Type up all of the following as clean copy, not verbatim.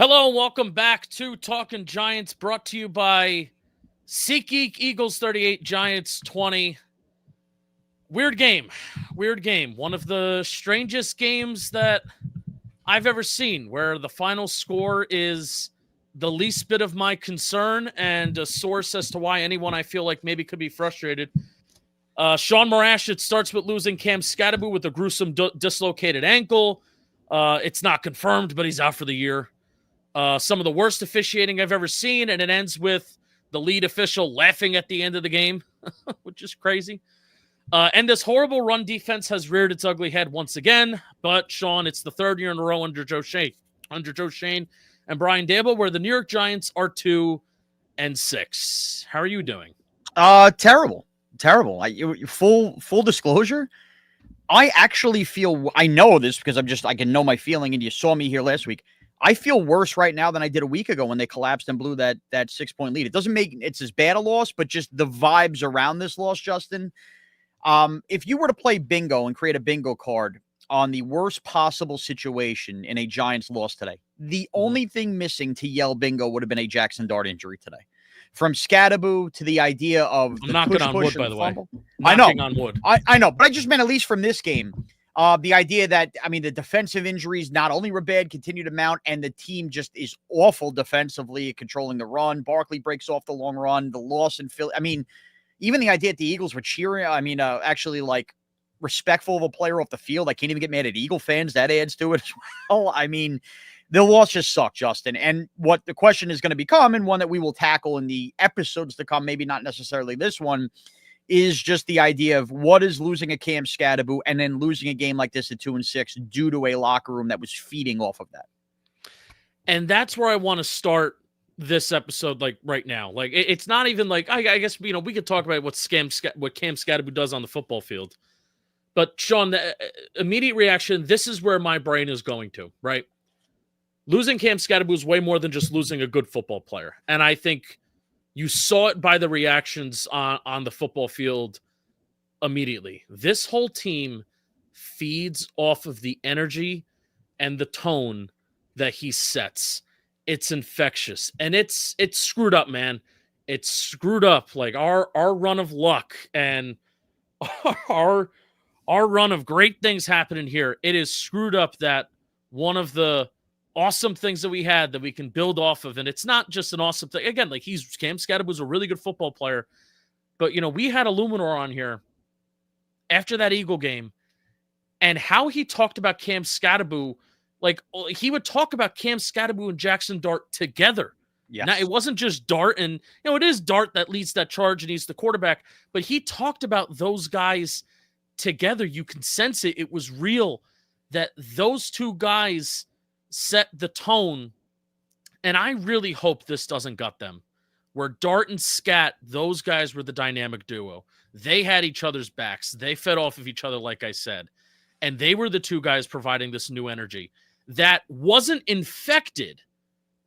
Hello and welcome back to Talking Giants, brought to you by SeatGeek. Eagles 38, Giants 20. Weird game. One of the strangest games that I've ever seen, where the final score is the least bit of my concern and a source as to why anyone I feel like maybe could be frustrated. Shaun, it starts with losing Cam Skattebo with a gruesome dislocated ankle. It's not confirmed, but he's out for the year. Some of the worst officiating I've ever seen, and it ends with the lead official laughing at the end of the game, which is crazy. And this horrible run defense has reared its ugly head once again. But, Shaun, it's the third year in a row under Joe Schoen and Brian Daboll, where the New York Giants are 2-6. How are you doing? Terrible. Full disclosure, I actually feel, I know this because I can know my feeling, and you saw me here last week. I feel worse right now than I did a week ago when they collapsed and blew that 6-point lead. It doesn't make it's as bad a loss, but just the vibes around this loss, Justin. If you were to play bingo and create a bingo card on the worst possible situation in a Giants loss today, the only thing missing to yell bingo would have been a Jaxson Dart injury today. From Skattebo to the idea of I'm knocking on wood, by the way. I know. On wood. I know, but I just meant at least from this game. The idea that, the defensive injuries not only were bad, continue to mount, and the team just is awful defensively, controlling the run. Barkley breaks off the long run, the loss in Philly. Even the idea that the Eagles were cheering, actually like respectful of a player off the field. I can't even get mad at Eagle fans. That adds to it as well. The loss just sucked, Justin. And what the question is going to become, and one that we will tackle in the episodes to come, maybe not necessarily this one, is just the idea of what is losing a Cam Skattebo and then losing a game like this at 2-6 due to a locker room that was feeding off of that. And that's where I want to start this episode, like right now. Like it's not even like I guess we could talk about what Cam Skattebo does on the football field. But Shaun, the immediate reaction, this is where my brain is going to, right? Losing Cam Skattebo is way more than just losing a good football player. And I think you saw it by the reactions on the football field immediately. This whole team feeds off of the energy and the tone that he sets. It's infectious, and it's screwed up, man. It's screwed up. Like our run of luck and our run of great things happening here. It is screwed up that one of the awesome things that we had that we can build off of. And it's not just an awesome thing. Again, like Cam Skattebo was a really good football player, but we had Illuminor on here after that Eagle game, and how he talked about Cam Skattebo, like he would talk about Cam Skattebo and Jaxson Dart together. Yes. Now, it wasn't just Dart, and it is Dart that leads that charge and he's the quarterback, but he talked about those guys together. You can sense it. It was real that those two guys set the tone, and I really hope this doesn't gut them. Where Dart and Scat, those guys were the dynamic duo. They had each other's backs. They fed off of each other, like I said, and they were the two guys providing this new energy that wasn't infected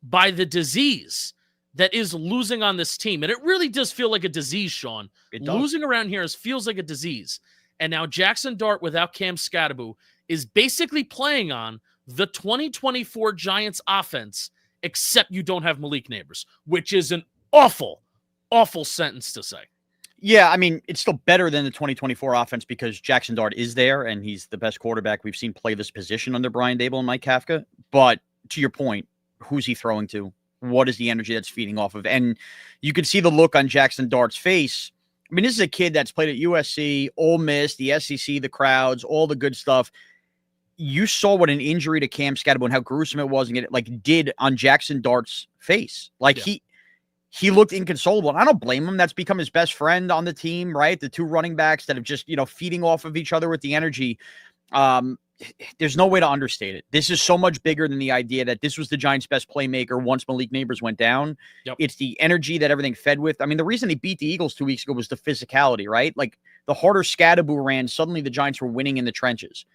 by the disease that is losing on this team. And it really does feel like a disease, Shaun. Losing around here feels like a disease. And now Jaxson Dart without Cam Skattebo is basically playing on the 2024 Giants offense, except you don't have Malik Neighbors, which is an awful, awful sentence to say. Yeah, it's still better than the 2024 offense because Jaxson Dart is there, and he's the best quarterback we've seen play this position under Brian Daboll and Mike Kafka. But to your point, who's he throwing to? What is the energy that's feeding off of? And you could see the look on Jaxson Dart's face. This is a kid that's played at USC, Ole Miss, the SEC, the crowds, all the good stuff. You saw what an injury to Cam Skattebo and how gruesome it was, and it did on Jaxson Dart's face. He looked inconsolable, and I don't blame him. That's become his best friend on the team, right? The two running backs that have just feeding off of each other with the energy. There's no way to understate it. This is so much bigger than the idea that this was the Giants' best playmaker once Malik Neighbors went down. Yep. It's the energy that everything fed with. The reason they beat the Eagles 2 weeks ago was the physicality, right? Like the harder Skattebo ran, suddenly the Giants were winning in the trenches.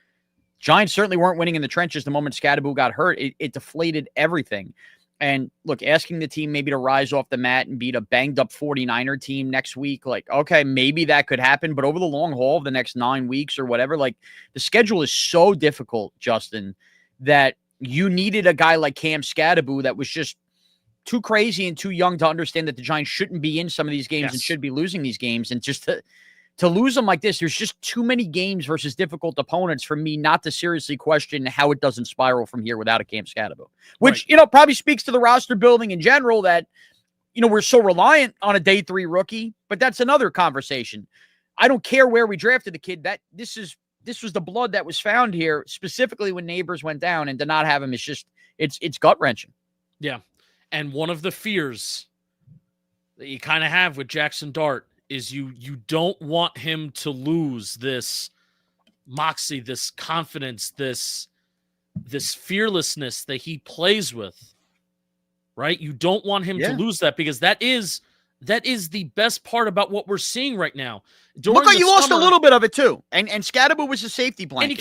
Giants certainly weren't winning in the trenches the moment Skattebo got hurt. It deflated everything. And look, asking the team maybe to rise off the mat and beat a banged-up 49er team next week, okay, maybe that could happen. But over the long haul of the next 9 weeks or whatever, the schedule is so difficult, Justin, that You needed a guy like Cam Skattebo that was just too crazy and too young to understand that the Giants shouldn't be in some of these games and should be losing these games. And just to lose them like this, there's just too many games versus difficult opponents for me not to seriously question how it doesn't spiral from here without a Cam Skattebo, which, probably speaks to the roster building in general that, we're so reliant on a day 3 rookie, but that's another conversation. I don't care where we drafted the kid. That this was the blood that was found here, specifically when Neighbors went down, and to not have him is just, it's gut wrenching. Yeah. And one of the fears that you kind of have with Jaxson Dart is you don't want him to lose this moxie, this confidence, this fearlessness that he plays with, right? You don't want him to lose that, because that is the best part about what we're seeing right now. Look like you lost a little bit of it too. And Skattebo was a safety blanket. And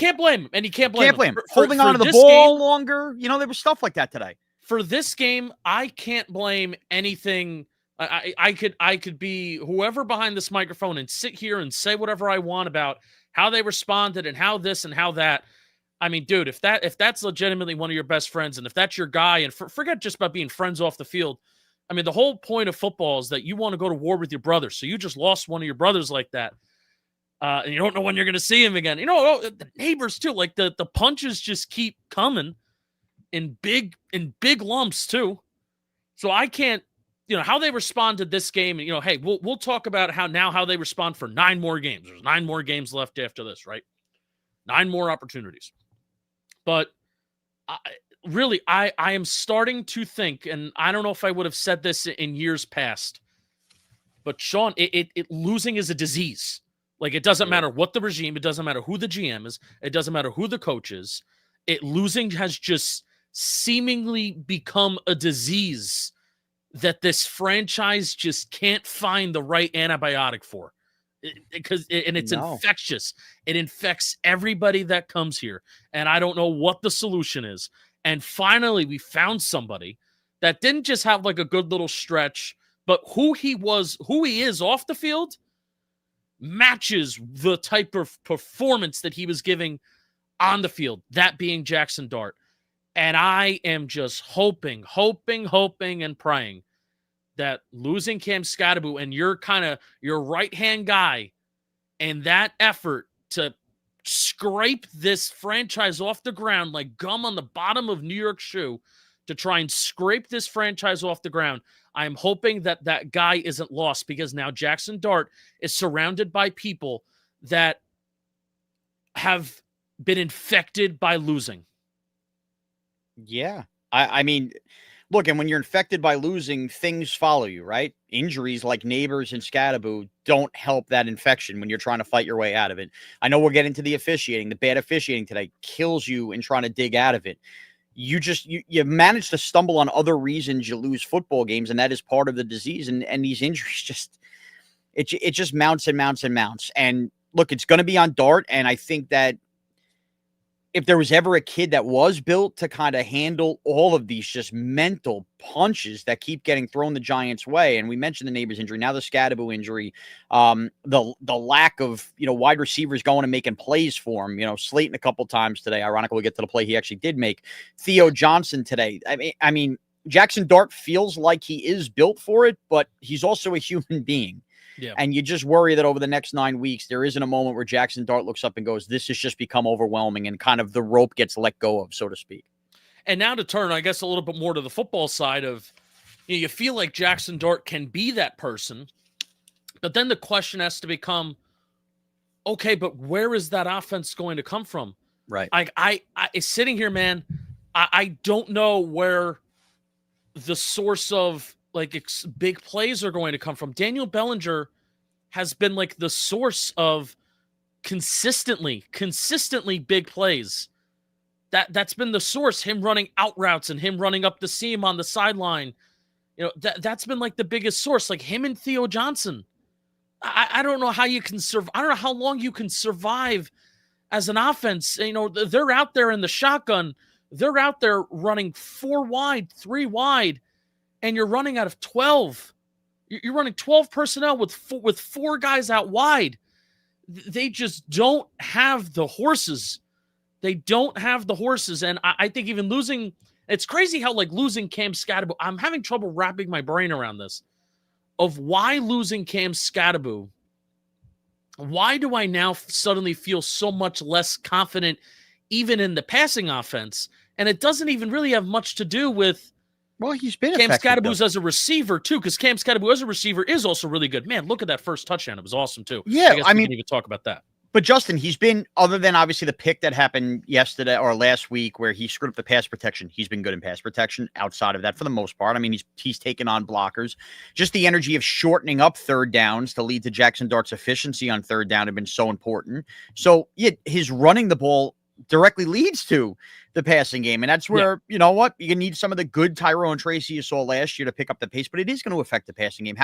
you can't blame him. Holding on to the ball longer. There was stuff like that today. For this game, I can't blame anything. I could be whoever behind this microphone and sit here and say whatever I want about how they responded and how this and how that. I mean, dude, if that's legitimately one of your best friends, and if that's your guy, and forget just about being friends off the field. I mean, the whole point of football is that you want to go to war with your brother. So you just lost one of your brothers like that. And you don't know when you're going to see him again. The Neighbors too, like the punches just keep coming in big lumps too. So I can't, how they responded this game, and hey, we'll talk about how they respond for 9 more games. There's 9 more games left after this, right? 9 more opportunities. But I am starting to think, and I don't know if I would have said this in years past, but Shaun, it losing is a disease. Like, it doesn't matter what the regime, it doesn't matter who the GM is, it doesn't matter who the coach is. Losing has just seemingly become a disease that this franchise just can't find the right antibiotic for. It's infectious. It infects everybody that comes here. And I don't know what the solution is. And finally, we found somebody that didn't just have like a good little stretch, but who he is off the field matches the type of performance that he was giving on the field, that being Jaxson Dart. And I am just hoping and praying that losing Cam Skattebo and your right-hand guy and that effort to scrape this franchise off the ground like gum on the bottom of New York's shoe, to try and scrape this franchise off the ground, I'm hoping that guy isn't lost, because now Jaxson Dart is surrounded by people that have been infected by losing. Yeah. I mean, look, and when you're infected by losing, things follow you, right? Injuries like Neighbors and Skattebo don't help that infection when you're trying to fight your way out of it. I know we'll get into the officiating. The bad officiating today kills you in trying to dig out of it. You manage to stumble on other reasons you lose football games, and that is part of the disease. And these injuries it just mounts and mounts and mounts. And look, it's going to be on Dart, and I think that if there was ever a kid that was built to kind of handle all of these just mental punches that keep getting thrown the Giants' way, and we mentioned the Neighbors injury, now the Skattebo injury, the lack of wide receivers going and making plays for him. Slayton a couple times today. Ironically, we'll get to the play he actually did make. Theo Johnson today. I mean, Jaxson Dart feels like he is built for it, but he's also a human being. Yeah. And you just worry that over the next 9 weeks, there isn't a moment where Jaxson Dart looks up and goes, this has just become overwhelming, and kind of the rope gets let go of, so to speak. And now to turn, I guess, a little bit more to the football side of, you feel like Jaxson Dart can be that person, but then the question has to become, okay, but where is that offense going to come from? Right. I sitting here, man, I don't know where the source of big plays are going to come from. Daniel Bellinger has been like the source of consistently big plays. That's been the source, him running out routes and him running up the seam on the sideline. That's been like the biggest source, like him and Theo Johnson. I don't know how you can survive. I don't know how long you can survive as an offense. They're out there in the shotgun. They're out there running 4 wide, 3 wide, and you're running out of 12. You're running 12 personnel with 4 guys out wide. They just don't have the horses They don't have the horses. And I think even losing, it's crazy how like losing Cam Skattebo, I'm having trouble wrapping my brain around this, of why losing Cam Skattebo. Why do I now suddenly feel so much less confident even in the passing offense? And it doesn't even really have much to do with Well, he's been Cam effective, Skattebo's as a receiver, too, because Cam Skattebo as a receiver is also really good. Man, look at that first touchdown. It was awesome, too. Yeah, I guess we can even talk about that. But Justin, he's been, other than obviously the pick that happened yesterday or last week where he screwed up the pass protection, he's been good in pass protection outside of that for the most part. I mean, he's taken on blockers. Just the energy of shortening up third downs to lead to Jaxson Darts' efficiency on third down have been so important. So, yeah, his running the ball directly leads to the passing game. And that's where, you know what, you need some of the good Tyrone Tracy you saw last year to pick up the pace, but it is going to affect the passing game.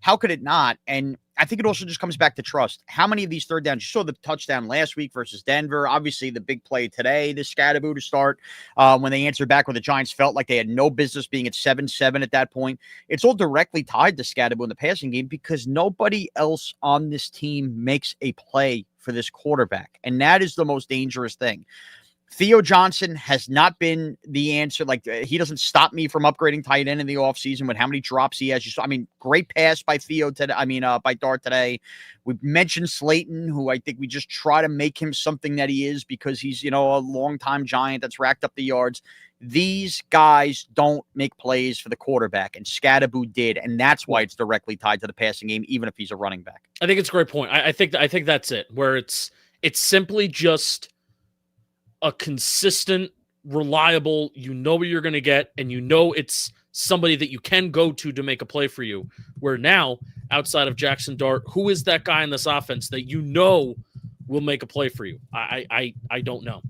How could it not? And I think it also just comes back to trust. How many of these third downs? You saw the touchdown last week versus Denver. Obviously, the big play today, the Skattebo to start, when they answered back where the Giants felt like they had no business being at 7-7 at that point. It's all directly tied to Skattebo in the passing game because nobody else on this team makes a play for this quarterback. And that is the most dangerous thing. Theo Johnson has not been the answer. Like, he doesn't stop me from upgrading tight end in the offseason with how many drops he has. I mean, great pass by Theo today. By Dart today. We mentioned Slayton, who I think we just try to make him something that he is because he's, a longtime Giant that's racked up the yards. These guys don't make plays for the quarterback, and Skattebo did, and that's why it's directly tied to the passing game, even if he's a running back. I think it's a great point. I think that's it, where it's simply just a consistent, reliable, what you're going to get, and it's somebody that you can go to make a play for you. Where now, outside of Jaxson Dart, who is that guy in this offense that will make a play for you? I don't know.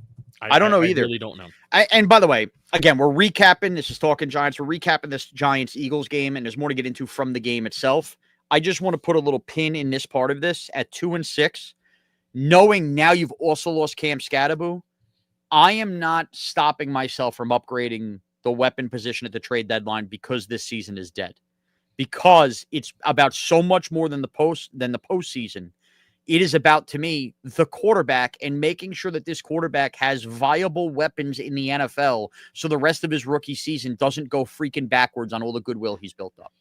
I don't know either. I really don't know. And by the way, again, we're recapping. This is Talking Giants. We're recapping this Giants-Eagles game, and there's more to get into from the game itself. I just want to put a little pin in this part of this at 2-6, knowing now you've also lost Cam Skattebo. I am not stopping myself from upgrading the weapon position at the trade deadline because this season is dead. Because it's about so much more than the postseason. It is about, to me, the quarterback and making sure that this quarterback has viable weapons in the NFL so the rest of his rookie season doesn't go freaking backwards on all the goodwill he's built up.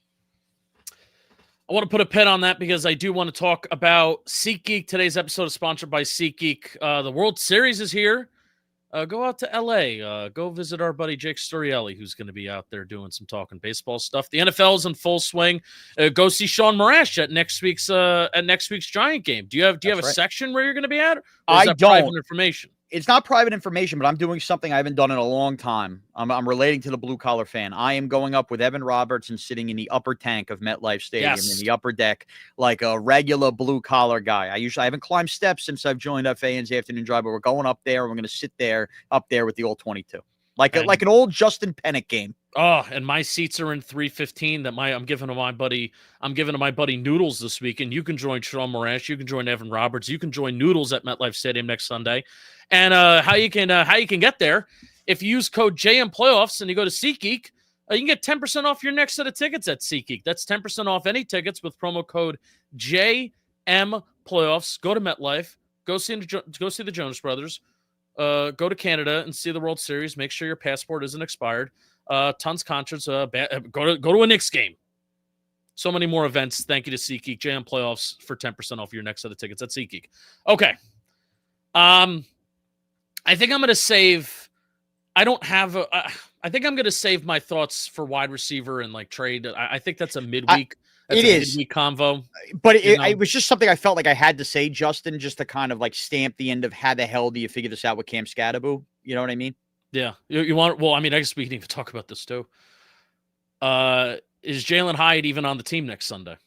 I want to put a pin on that because I do want to talk about SeatGeek. Today's episode is sponsored by SeatGeek. The World Series is here. Go out to LA. Go visit our buddy Jake Storielli, who's going to be out there doing some talking baseball stuff. The NFL is in full swing. Go see Shaun Morash at next week's Giant game. Do you have a section where you're going to be at? Or is that private information? It's not private information, but I'm doing something I haven't done in a long time. I'm relating to the blue collar fan. I am going up with Evan Roberts and sitting in the upper tank of MetLife Stadium in the upper deck like a regular blue collar guy. I haven't climbed steps since I've joined FAN's Afternoon Drive, but we're going up there and we're going to sit up there with the old 22. Like an old Justin Pennick game. Oh, and my seats are in 315 that I'm giving to my buddy Noodles this week. And you can join Shaun Morash, you can join Evan Roberts, you can join Noodles at MetLife Stadium next Sunday. And how you can get there, if you use code JMPlayoffs and you go to SeatGeek, you can get 10% off your next set of tickets at SeatGeek. That's 10% off any tickets with promo code JMPlayoffs. Go to MetLife, go see the Jonas Brothers, go to Canada and see the World Series. Make sure your passport isn't expired. Tons of concerts. Go to a Knicks game. So many more events. Thank you to SeatGeek. JM Playoffs for 10% off your next set of tickets at SeatGeek. Okay. I think I'm going to save. I think I'm going to save my thoughts for wide receiver and like trade. I think that's a midweek. Midweek convo. But it was just something I felt like I had to say, Justin, just to kind of like stamp the end of how the hell do you figure this out with Cam Skattebo? You know what I mean? Yeah. You want? Well, I mean, I guess we can even talk about this too. Is Jalen Hyatt even on the team next Sunday?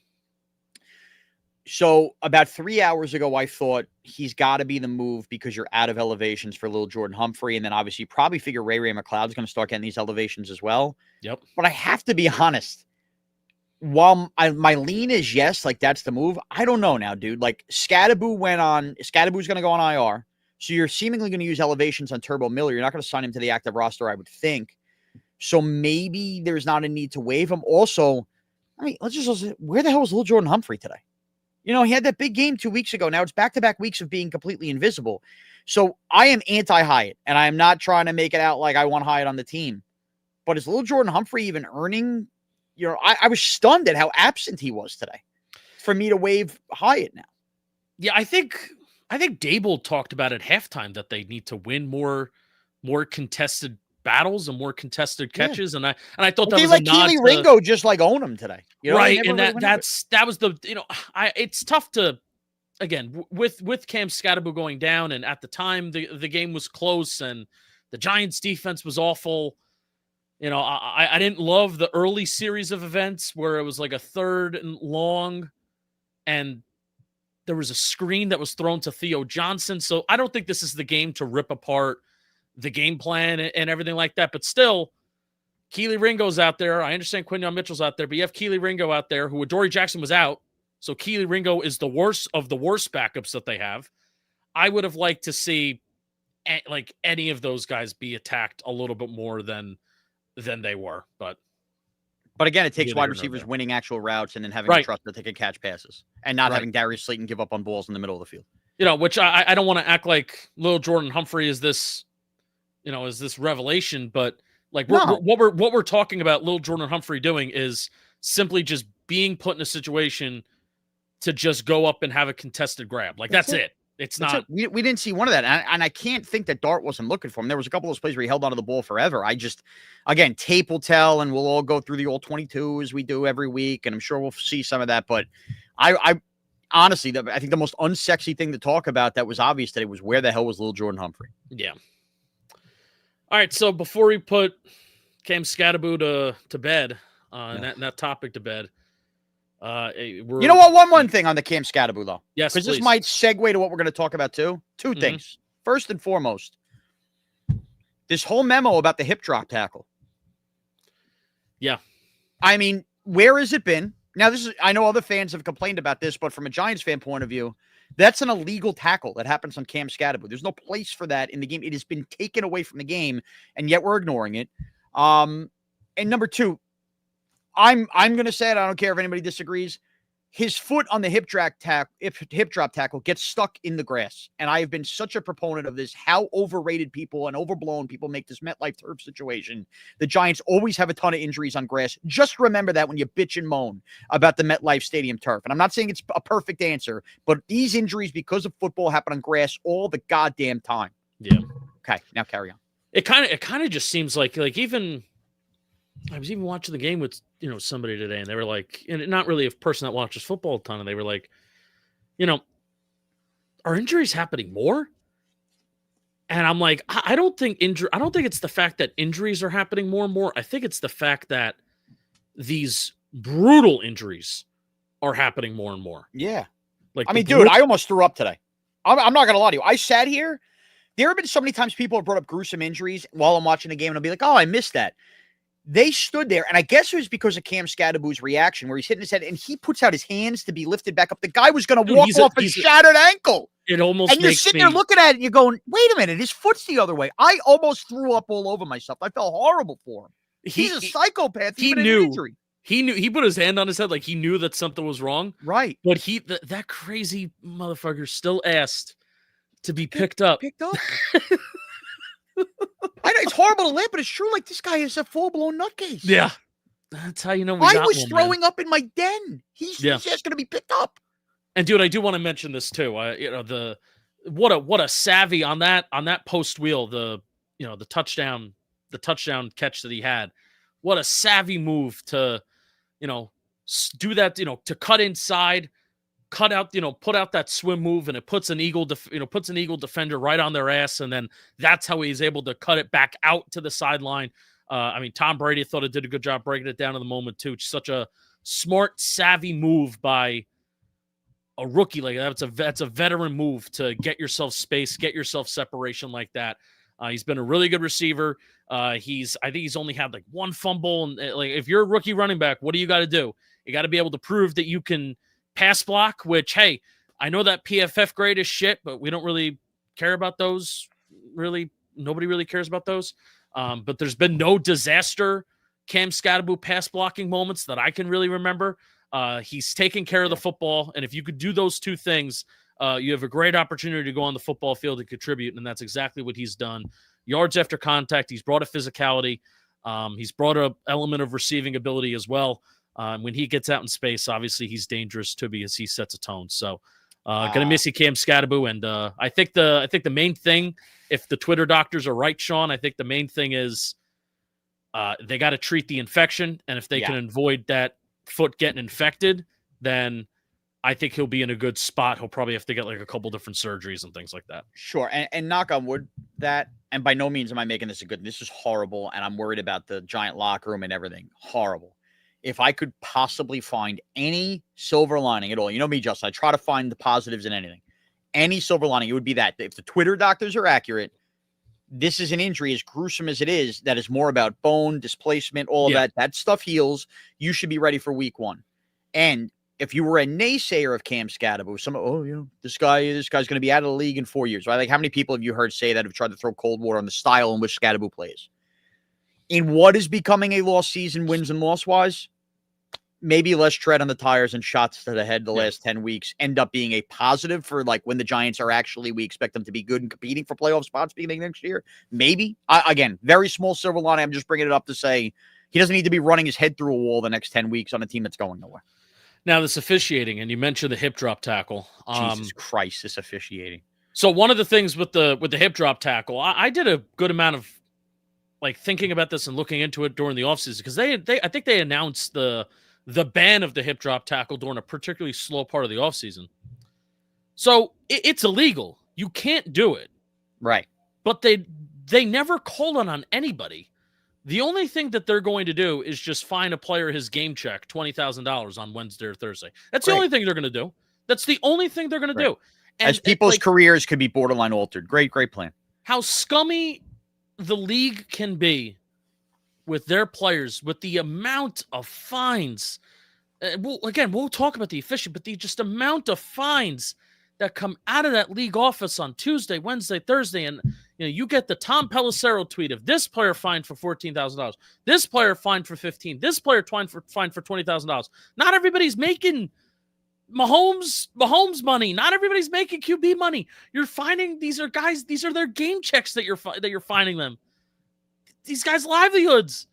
So about 3 hours ago, I thought he's got to be the move because you're out of elevations for little Jordan Humphrey. And then obviously you probably figure Ray McLeod's going to start getting these elevations as well. Yep. But I have to be honest. While my lean is yes, like that's the move. I don't know now, dude. Like Skattebo's going to go on IR. So you're seemingly going to use elevations on Turbo Miller. You're not going to sign him to the active roster, I would think. So maybe there's not a need to waive him. Also, I mean, let's just where the hell was little Jordan Humphrey today? You know, he had that big game 2 weeks ago. Now it's back-to-back weeks of being completely invisible. So I am anti-Hyatt, and I am not trying to make it out like I want Hyatt on the team. But is little Jordan Humphrey even earning? You know, I was stunned at how absent he was today for me to waive Hyatt now. Yeah, I think Dable talked about at halftime that they need to win more contested battles and more contested catches, and I thought that was like a nod Keely to Ringo just like own him today, right? And that was the it's tough to again with Cam Skattebo going down, and at the time the game was close and the Giants defense was awful. You know, I didn't love the early series of events where it was like a 3rd and long, and there was a screen that was thrown to Theo Johnson. So I don't think this is the game to rip apart the game plan and everything like that. But still, Keely Ringo's out there. I understand Quinyon Mitchell's out there, but you have Keely Ringo out there who Adoree Jackson was out. So Keely Ringo is the worst of the worst backups that they have. I would have liked to see like any of those guys be attacked a little bit more than they were. But again, it takes wide receivers winning actual routes and then having the trust that they can catch passes and not having Darius Slayton give up on balls in the middle of the field. You know, which I don't want to act like little Jordan Humphrey is this, is this revelation, but like what we're talking about little Jordan Humphrey doing is simply just being put in a situation to just go up and have a contested grab. Like that's it. It's not. We didn't see one of that. And I can't think that Dart wasn't looking for him. There was a couple of those plays where he held onto the ball forever. Again, tape will tell, and we'll all go through the old 22 as we do every week. And I'm sure we'll see some of that. But I honestly, I think the most unsexy thing to talk about that was obvious today was where the hell was little Jordan Humphrey? Yeah. All right. So before we put Cam Skattebo to bed, that topic to bed, you know what? One thing on the Cam Skattebo, though. Yes, because this might segue to what we're going to talk about, too. Two things. First and foremost, this whole memo about the hip drop tackle. Yeah. I mean, where has it been? Now, I know other fans have complained about this, but from a Giants fan point of view, that's an illegal tackle that happens on Cam Skattebo. There's no place for that in the game. It has been taken away from the game, and yet we're ignoring it. And number two, I'm going to say it. I don't care if anybody disagrees. His foot on the hip drop tackle gets stuck in the grass. And I have been such a proponent of this, how overrated people and overblown people make this MetLife turf situation. The Giants always have a ton of injuries on grass. Just remember that when you bitch and moan about the MetLife Stadium turf. And I'm not saying it's a perfect answer, but these injuries because of football happen on grass all the goddamn time. Yeah. Okay, now carry on. It kind of just seems like even I was even watching the game with somebody today, and they were like, and not really a person that watches football a ton, and they were like, are injuries happening more? And I'm like, I don't think it's the fact that injuries are happening more and more. I think it's the fact that these brutal injuries are happening more and more. Yeah. Like, I mean, dude, I almost threw up today. I'm not going to lie to you. I sat here. There have been so many times people have brought up gruesome injuries while I'm watching the game, and I'll be like, oh, I missed that. They stood there, and I guess it was because of Cam Skattebo's reaction, where he's hitting his head, and he puts out his hands to be lifted back up. The guy was going to walk off a shattered ankle. It almost and you're sitting there looking at it, and you're going, wait a minute, his foot's the other way. I almost threw up all over myself. I felt horrible for him. He's a psychopath. He knew. He put his hand on his head like he knew that something was wrong. Right. But that crazy motherfucker still asked to be picked up. Picked up? I know it's horrible to laugh, but it's true. Like, this guy is a full-blown nutcase. Yeah. That's how you know I was throwing up in my den. He's just going to be picked up. And dude, I do want to mention this too. What a savvy on that post wheel, the touchdown catch that he had. What a savvy move to, do that, to cut inside, cut out, put out that swim move, and it puts an Eagle defender right on their ass, and then that's how he's able to cut it back out to the sideline. I mean, Tom Brady thought it did a good job breaking it down in the moment too. It's such a smart, savvy move by a rookie like that. That's a veteran move to get yourself space, get yourself separation like that. He's been a really good receiver. I think he's only had like one fumble, and like if you're a rookie running back, what do you got to do? You got to be able to prove that you can pass block, which, hey, I know that PFF grade is shit, but we don't really care about those. Really, nobody really cares about those. But there's been no disaster Cam Skattebo pass blocking moments that I can really remember. He's taking care of the football, and if you could do those two things, you have a great opportunity to go on the football field and contribute, and that's exactly what he's done. Yards after contact, he's brought a physicality. He's brought an element of receiving ability as well. When he gets out in space, obviously he's dangerous too because he sets a tone. So gonna miss you, Cam Skattebo. And I think the main thing, if the Twitter doctors are right, Shaun, I think the main thing is they got to treat the infection, and if they can avoid that foot getting infected, then I think he'll be in a good spot. He'll probably have to get like a couple different surgeries and things like that. Sure. And knock on wood that, and by no means am I making this a good, this is horrible. And I'm worried about the Giant locker room and everything. Horrible. If I could possibly find any silver lining at all, you know me, Justin, I try to find the positives in anything. Any silver lining, it would be that if the Twitter doctors are accurate, this is an injury, as gruesome as it is, that is more about bone, displacement, all of that. That stuff heals. You should be ready for week 1. And if you were a naysayer of Cam Skattebo, this guy's going to be out of the league in 4 years, right? Like, how many people have you heard say that have tried to throw cold water on the style in which Skattebo plays? In what is becoming a lost season, wins and loss-wise, maybe less tread on the tires and shots to the head the last 10 weeks end up being a positive for, like, when the Giants are actually, we expect them to be good and competing for playoff spots beginning next year. Maybe. Again, very small silver lining. I'm just bringing it up to say he doesn't need to be running his head through a wall the next 10 weeks on a team that's going nowhere. Now, this officiating, and you mentioned the hip drop tackle. Jesus Christ, this officiating. So one of the things with the hip drop tackle, I did a good amount of like thinking about this and looking into it during the offseason, because I think they announced the ban of the hip drop tackle during a particularly slow part of the offseason. So it's illegal. You can't do it. Right. But they never called on anybody. The only thing that they're going to do is just fine a player his game check, $20,000 on Wednesday or Thursday. That's the only thing they're going to do. That's the only thing they're going to do. And as people's careers could be borderline altered. Great plan. How scummy the league can be with their players, with the amount of fines. We'll talk about the official, but the just amount of fines that come out of that league office on Tuesday, Wednesday, Thursday, and you get the Tom Pelissero tweet of this player fined for $14,000, this player fined for $15,000, this player fined for $20,000. Not everybody's making Mahomes money. Not everybody's making QB money. You're finding these are their game checks that you're finding them. These guys' livelihoods.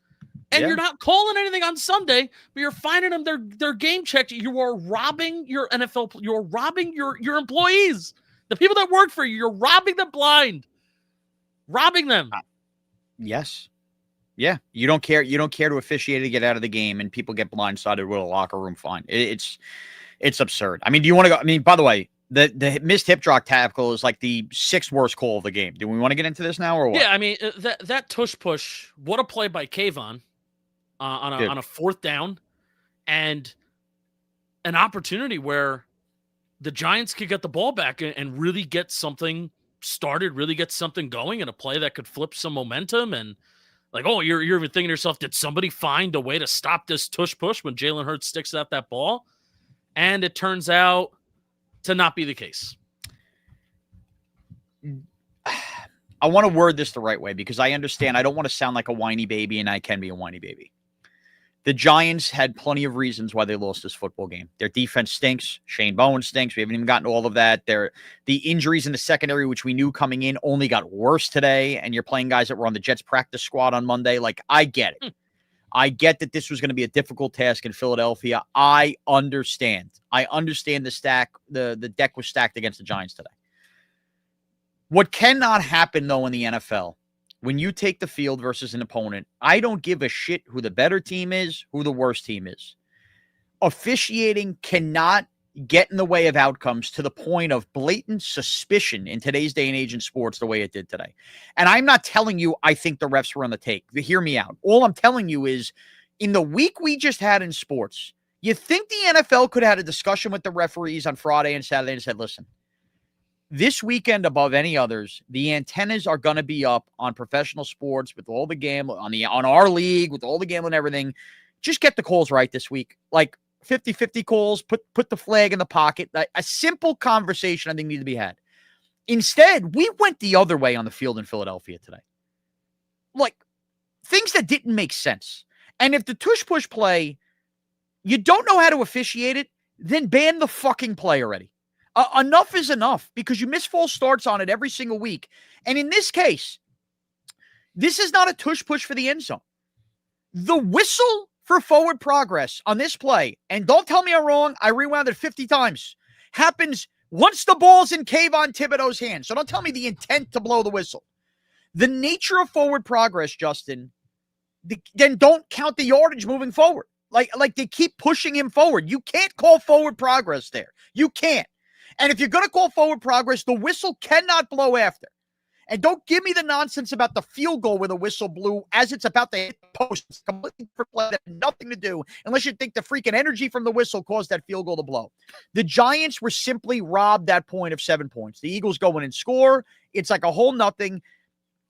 And you're not calling anything on Sunday, but you're finding them their game check. You are robbing your NFL. You're robbing your employees, the people that work for you. You're robbing them blind, robbing them. Yes, yeah. You don't care. You don't care to officiate to get out of the game, and people get blindsided with a locker room fine. It's absurd. I mean, do you want to go? I mean, by the way, the missed hip drop tackle is like the 6th worst call of the game. Do we want to get into this now or what? Yeah, I mean that tush push. What a play by Kayvon. On a 4th down, and an opportunity where the Giants could get the ball back and really get something started, really get something going in a play that could flip some momentum. And like, you're even thinking to yourself, did somebody find a way to stop this tush push when Jalen Hurts sticks out that ball? And it turns out to not be the case. I want to word this the right way because I understand I don't want to sound like a whiny baby, and I can be a whiny baby. The Giants had plenty of reasons why they lost this football game. Their defense stinks. Shane Bowen stinks. We haven't even gotten to all of that. The injuries in the secondary, which we knew coming in, only got worse today. And you're playing guys that were on the Jets practice squad on Monday. Like, I get it. I get that this was going to be a difficult task in Philadelphia. I understand. The deck was stacked against the Giants today. What cannot happen, though, in the NFL, when you take the field versus an opponent, I don't give a shit who the better team is, who the worst team is. Officiating cannot get in the way of outcomes to the point of blatant suspicion in today's day and age in sports the way it did today. And I'm not telling you I think the refs were on the take. Hear me out. All I'm telling you is in the week we just had in sports, you think the NFL could have had a discussion with the referees on Friday and Saturday and said, listen, this weekend, above any others, the antennas are going to be up on professional sports with all the gambling, on our league, with all the gambling and everything. Just get the calls right this week. Like 50-50 calls, put the flag in the pocket. A simple conversation I think needs to be had. Instead, we went the other way on the field in Philadelphia today. Like, things that didn't make sense. And if the tush-push play You don't know how to officiate it, then ban the fucking play already. Enough is enough because you miss false starts on it every single week. And in this case, this is not a tush push for the end zone. The whistle for forward progress on this play, and don't tell me I'm wrong, I rewound it 50 times, happens once the ball's in Kayvon Thibodeau's hands. So don't tell me the intent to blow the whistle. The nature of forward progress, Justin, then don't count the yardage moving forward. Like they keep pushing him forward. You can't call forward progress there. You can't. And if you're going to call forward progress, the whistle cannot blow after. And don't give me the nonsense about the field goal where the whistle blew as it's about to hit the post. It's a completely different play that had nothing to do unless you think the freaking energy from the whistle caused that field goal to blow. The Giants were simply robbed that point of 7 points. The Eagles go in and score. It's like a whole nothing.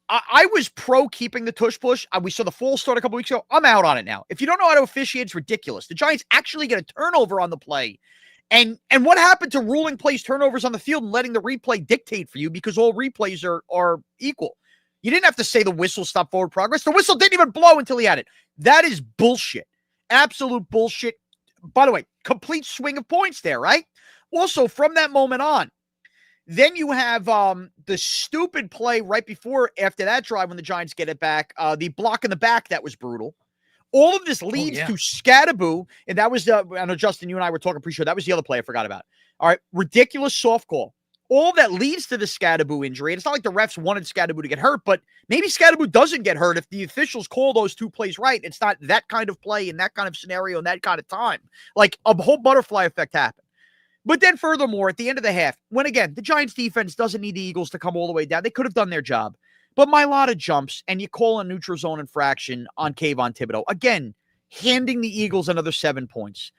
I was pro keeping the tush push. We saw the full start a couple weeks ago. I'm out on it now. If you don't know how to officiate, it's ridiculous. The Giants actually get a turnover on the play. And what happened to ruling plays turnovers on the field and letting the replay dictate for you because all replays are equal? You didn't have to say the whistle stopped forward progress. The whistle didn't even blow until he had it. That is bullshit. Absolute bullshit. By the way, complete swing of points there, right? Also, from that moment on, then you have the stupid play right after that drive when the Giants get it back, the block in the back that was brutal. All of this leads to Skattebo, and that was I know, Justin, you and I were talking pre-show. That was the other play I forgot about. All right, ridiculous soft call. All of that leads to the Skattebo injury. And it's not like the refs wanted Skattebo to get hurt, but maybe Skattebo doesn't get hurt if the officials call those two plays right. It's not that kind of play in that kind of scenario in that kind of time. Like a whole butterfly effect happened. But then furthermore, at the end of the half, when again, the Giants defense doesn't need the Eagles to come all the way down. They could have done their job. But Mailata jumps, and you call a neutral zone infraction on Kayvon Thibodeau. Again, handing the Eagles another 7 points.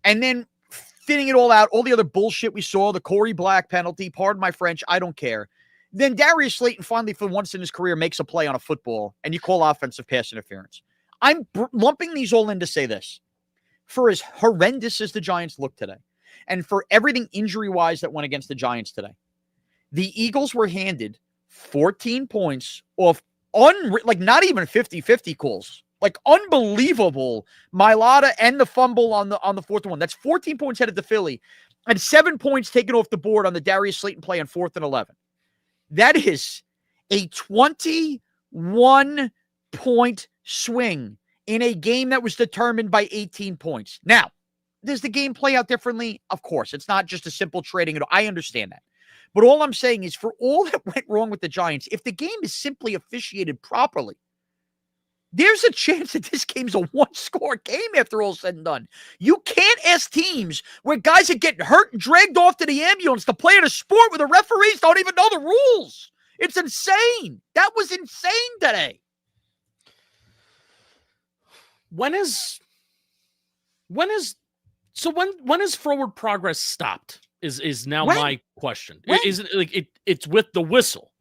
And then thinning it all out, all the other bullshit we saw, the Corey Black penalty, pardon my French, I don't care. Then Darius Slayton finally, for once in his career, makes a play on a football, and you call offensive pass interference. I'm lumping these all in to say this. For as horrendous as the Giants look today, and for everything injury-wise that went against the Giants today, the Eagles were handed 14 points off not even 50-50 calls. Like unbelievable. Mailata and the fumble on the fourth one. That's 14 points headed to Philly and 7 points taken off the board on the Darius Slayton play on 4th and 11. That is a 21-point swing in a game that was determined by 18 points. Now, does the game play out differently? Of course. It's not just a simple trading. I understand that. But all I'm saying is for all that went wrong with the Giants, if the game is simply officiated properly, there's a chance that this game's a one-score game after all said and done. You can't ask teams where guys are getting hurt and dragged off to the ambulance to play in a sport where the referees don't even know the rules. It's insane. That was insane today. When is forward progress stopped? Is now my question. Isn't like it's with the whistle.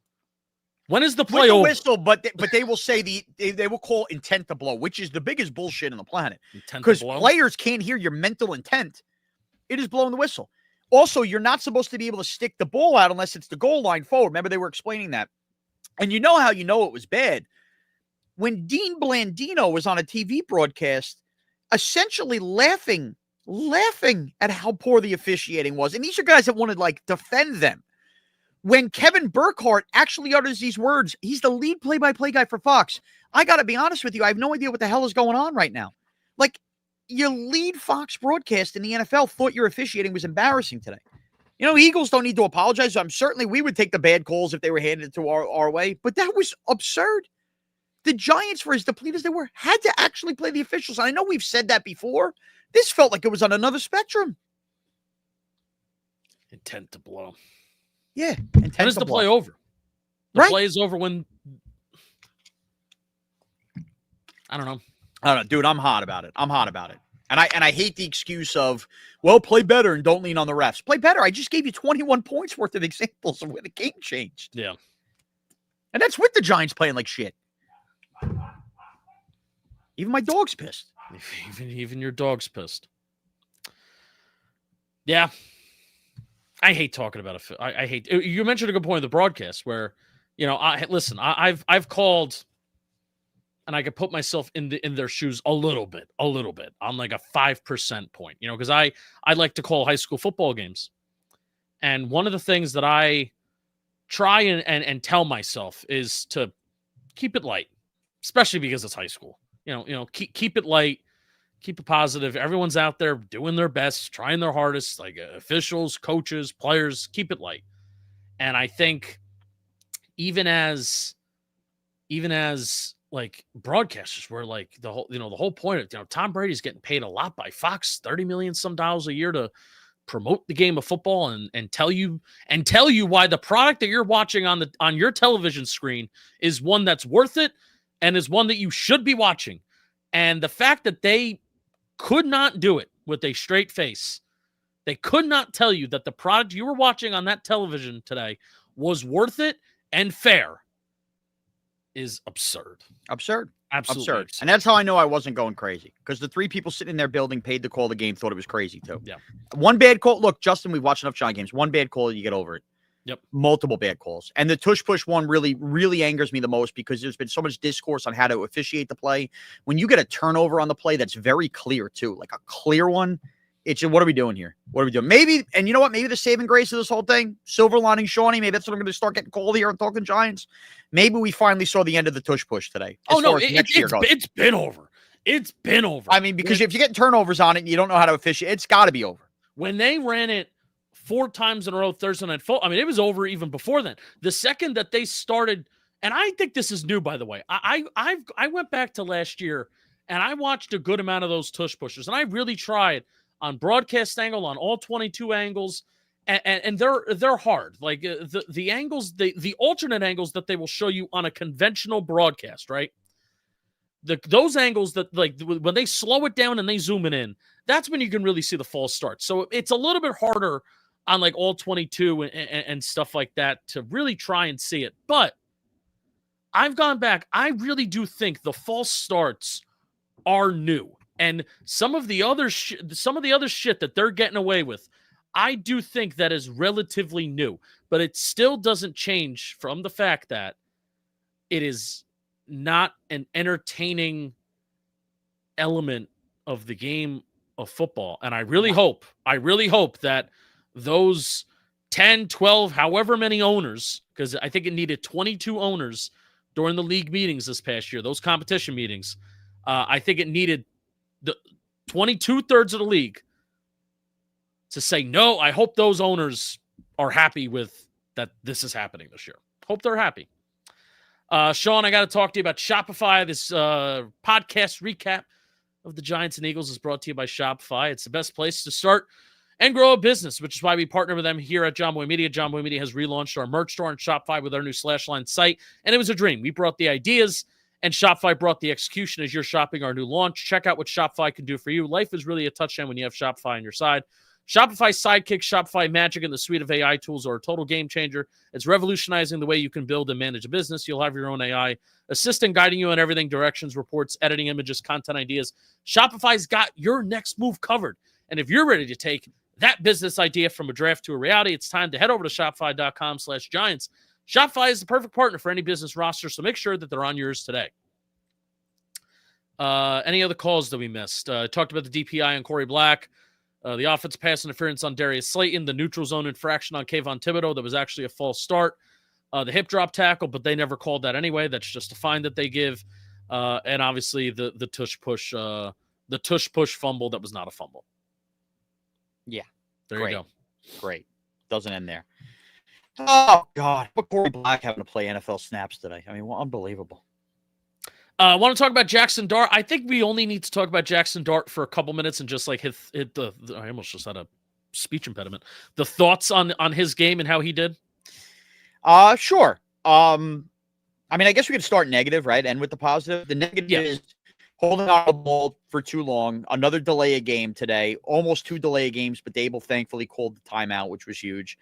When is the play over? Whistle, but they will say they will call intent to blow, which is the biggest bullshit on the planet. Because players can't hear your mental intent. It is blowing the whistle. Also, you're not supposed to be able to stick the ball out unless it's the goal line forward. Remember, they were explaining that. And you know how you know it was bad? When Dean Blandino was on a TV broadcast, essentially laughing at how poor the officiating was. And these are guys that want to defend them. When Kevin Burkhardt actually utters these words, he's the lead play-by-play guy for Fox. I got to be honest with you. I have no idea what the hell is going on right now. Like, your lead Fox broadcast in the NFL thought your officiating was embarrassing today. You know, Eagles don't need to apologize. Certainly we would take the bad calls if they were handed to our way, but that was absurd. The Giants, for as depleted as they were, had to actually play the officials. And I know we've said that before. This felt like it was on another spectrum. Intent to blow. Yeah. When is the play over? The play is over when... I don't know. Dude, I'm hot about it. And I hate the excuse of, well, play better and don't lean on the refs. Play better. I just gave you 21 points worth of examples of where the game changed. Yeah. And that's with the Giants playing like shit. Even my dog's pissed. Even your dog's pissed. Yeah. I hate talking about it. I hate. You mentioned a good point of the broadcast where, I've called and I could put myself in their shoes a little bit on like a 5% point, because I like to call high school football games. And one of the things that I try and tell myself is to keep it light, especially because it's high school. Keep it light, keep it positive. Everyone's out there doing their best, trying their hardest, like officials, coaches, players, keep it light. And I think even as like broadcasters, were like the whole point of, Tom Brady's getting paid a lot by Fox, $30 million some dollars a year to promote the game of football and tell you why the product that you're watching on your television screen is one that's worth it and is one that you should be watching. And the fact that they could not do it with a straight face, they could not tell you that the product you were watching on that television today was worth it and fair, is absurd. Absolutely Absurd. And that's how I know I wasn't going crazy, because the 3 people sitting in their building paid to call the game thought it was crazy too. Yeah. One bad call. Look, Justin, we've watched enough Giant games. One bad call, you get over it. Yep. Multiple bad calls. And the tush push one really, really angers me the most, because there's been so much discourse on how to officiate the play. When you get a turnover on the play that's very clear too, like a clear one, it's just, what are we doing here? What are we doing? Maybe, and you know what? Maybe the saving grace of this whole thing, silver lining Shawnee, maybe that's what I'm going to start getting called here on Talking Giants. Maybe we finally saw the end of the tush push today. It's been over. It's been over. I mean, because if you get turnovers on it and you don't know how to officiate, it's got to be over. When they ran it 4 times in a row Thursday night football, I mean, it was over even before then. The second that they started, and I think this is new, by the way. I went back to last year and I watched a good amount of those tush pushes, and I really tried on broadcast angle, on all 22 angles, and they're hard. Like the angles, the alternate angles that they will show you on a conventional broadcast, right? Those angles that, like, when they slow it down and they zoom it in, that's when you can really see the false start. So it's a little bit harder on like all 22 and stuff like that to really try and see it. But I've gone back. I really do think the false starts are new. And some of the other shit that they're getting away with, I do think that is relatively new. But it still doesn't change from the fact that it is not an entertaining element of the game of football. And I really hope that those 10, 12, however many owners, because I think it needed 22 owners during the league meetings this past year, those competition meetings, I think it needed the 22/3 of the league to say no. I hope those owners are happy with that this is happening this year. Hope they're happy. Shaun, I got to talk to you about Shopify. This podcast recap of the Giants and Eagles is brought to you by Shopify. It's the best place to start and grow a business, which is why we partner with them here at John Boy Media. John Boy Media has relaunched our merch store on Shopify with our new Slashline site, and it was a dream. We brought the ideas, and Shopify brought the execution as you're shopping our new launch. Check out what Shopify can do for you. Life is really a touchdown when you have Shopify on your side. Shopify Sidekick, Shopify Magic, and the suite of AI tools are a total game changer. It's revolutionizing the way you can build and manage a business. You'll have your own AI assistant guiding you on everything: directions, reports, editing images, content ideas. Shopify's got your next move covered. And if you're ready to take that business idea from a draft to a reality, it's time to head over to shopify.com/giants. Shopify is the perfect partner for any business roster, so make sure that they're on yours today. Any other calls that we missed? Talked about the DPI on Corey Black. The offensive pass interference on Darius Slayton, the neutral zone infraction on Kayvon Thibodeau that was actually a false start, the hip drop tackle, but they never called that anyway. That's just a fine that they give, and obviously the tush push fumble that was not a fumble. Yeah, there Great. You go. Great, doesn't end there. Oh God, but Corey Black having to play NFL snaps today. I mean, well, unbelievable. I want to talk about Jaxson Dart. I think we only need to talk about Jaxson Dart for a couple minutes and just like hit the I almost just had a speech impediment. The thoughts on his game and how he did. Sure. I mean, I guess we could start negative, right? End with the positive. The negative is holding on the ball for too long. Another delay of game today. Almost 2 delay of games, but Dable thankfully called the timeout, which was huge.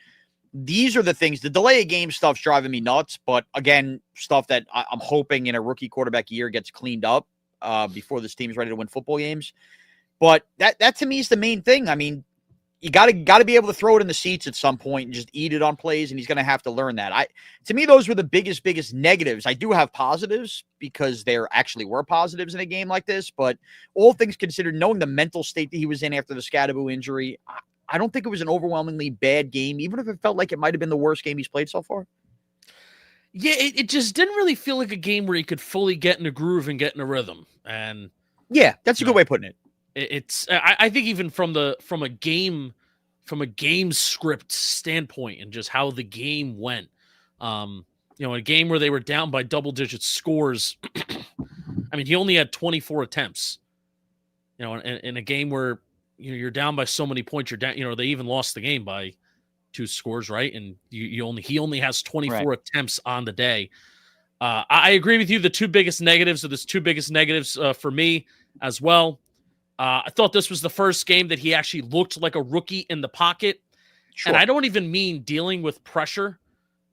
These are the things. The delay of game stuff's driving me nuts, but again, stuff that I'm hoping in a rookie quarterback year gets cleaned up before this team's ready to win football games. But that to me is the main thing. I mean, you gotta be able to throw it in the seats at some point and just eat it on plays, and he's gonna have to learn that. To me, those were the biggest negatives. I do have positives because there actually were positives in a game like this, but all things considered, knowing the mental state that he was in after the Skattebo injury, I don't think it was an overwhelmingly bad game, even if it felt like it might have been the worst game he's played so far. Yeah, it just didn't really feel like a game where he could fully get in a groove and get in a rhythm. And yeah, that's a good way of putting it. I think even from a game script standpoint and just how the game went, in a game where they were down by double digit scores, I mean, he only had 24 attempts. In a game where you're down by so many points, you're down. They even lost the game by 2 scores, right? And he only has 24 attempts on the day. I agree with you. The two biggest negatives for me as well. I thought this was the first game that he actually looked like a rookie in the pocket. Sure. And I don't even mean dealing with pressure,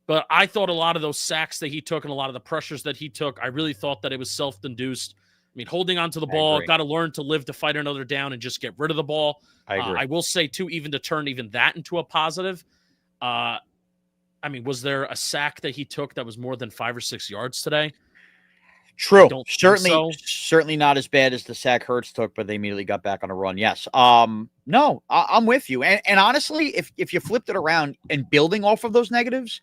but I thought a lot of those sacks that he took and a lot of the pressures that he took, I really thought that it was self-induced. I mean, holding onto the ball, got to learn to live to fight another down and just get rid of the ball. I agree. I will say, too, even to turn even that into a positive. I mean, was there a sack that he took that was more than 5 or 6 yards today? True. Certainly not as bad as the sack Hurts took, but they immediately got back on a run. Yes. No, I'm with you. And honestly, if you flipped it around and building off of those negatives,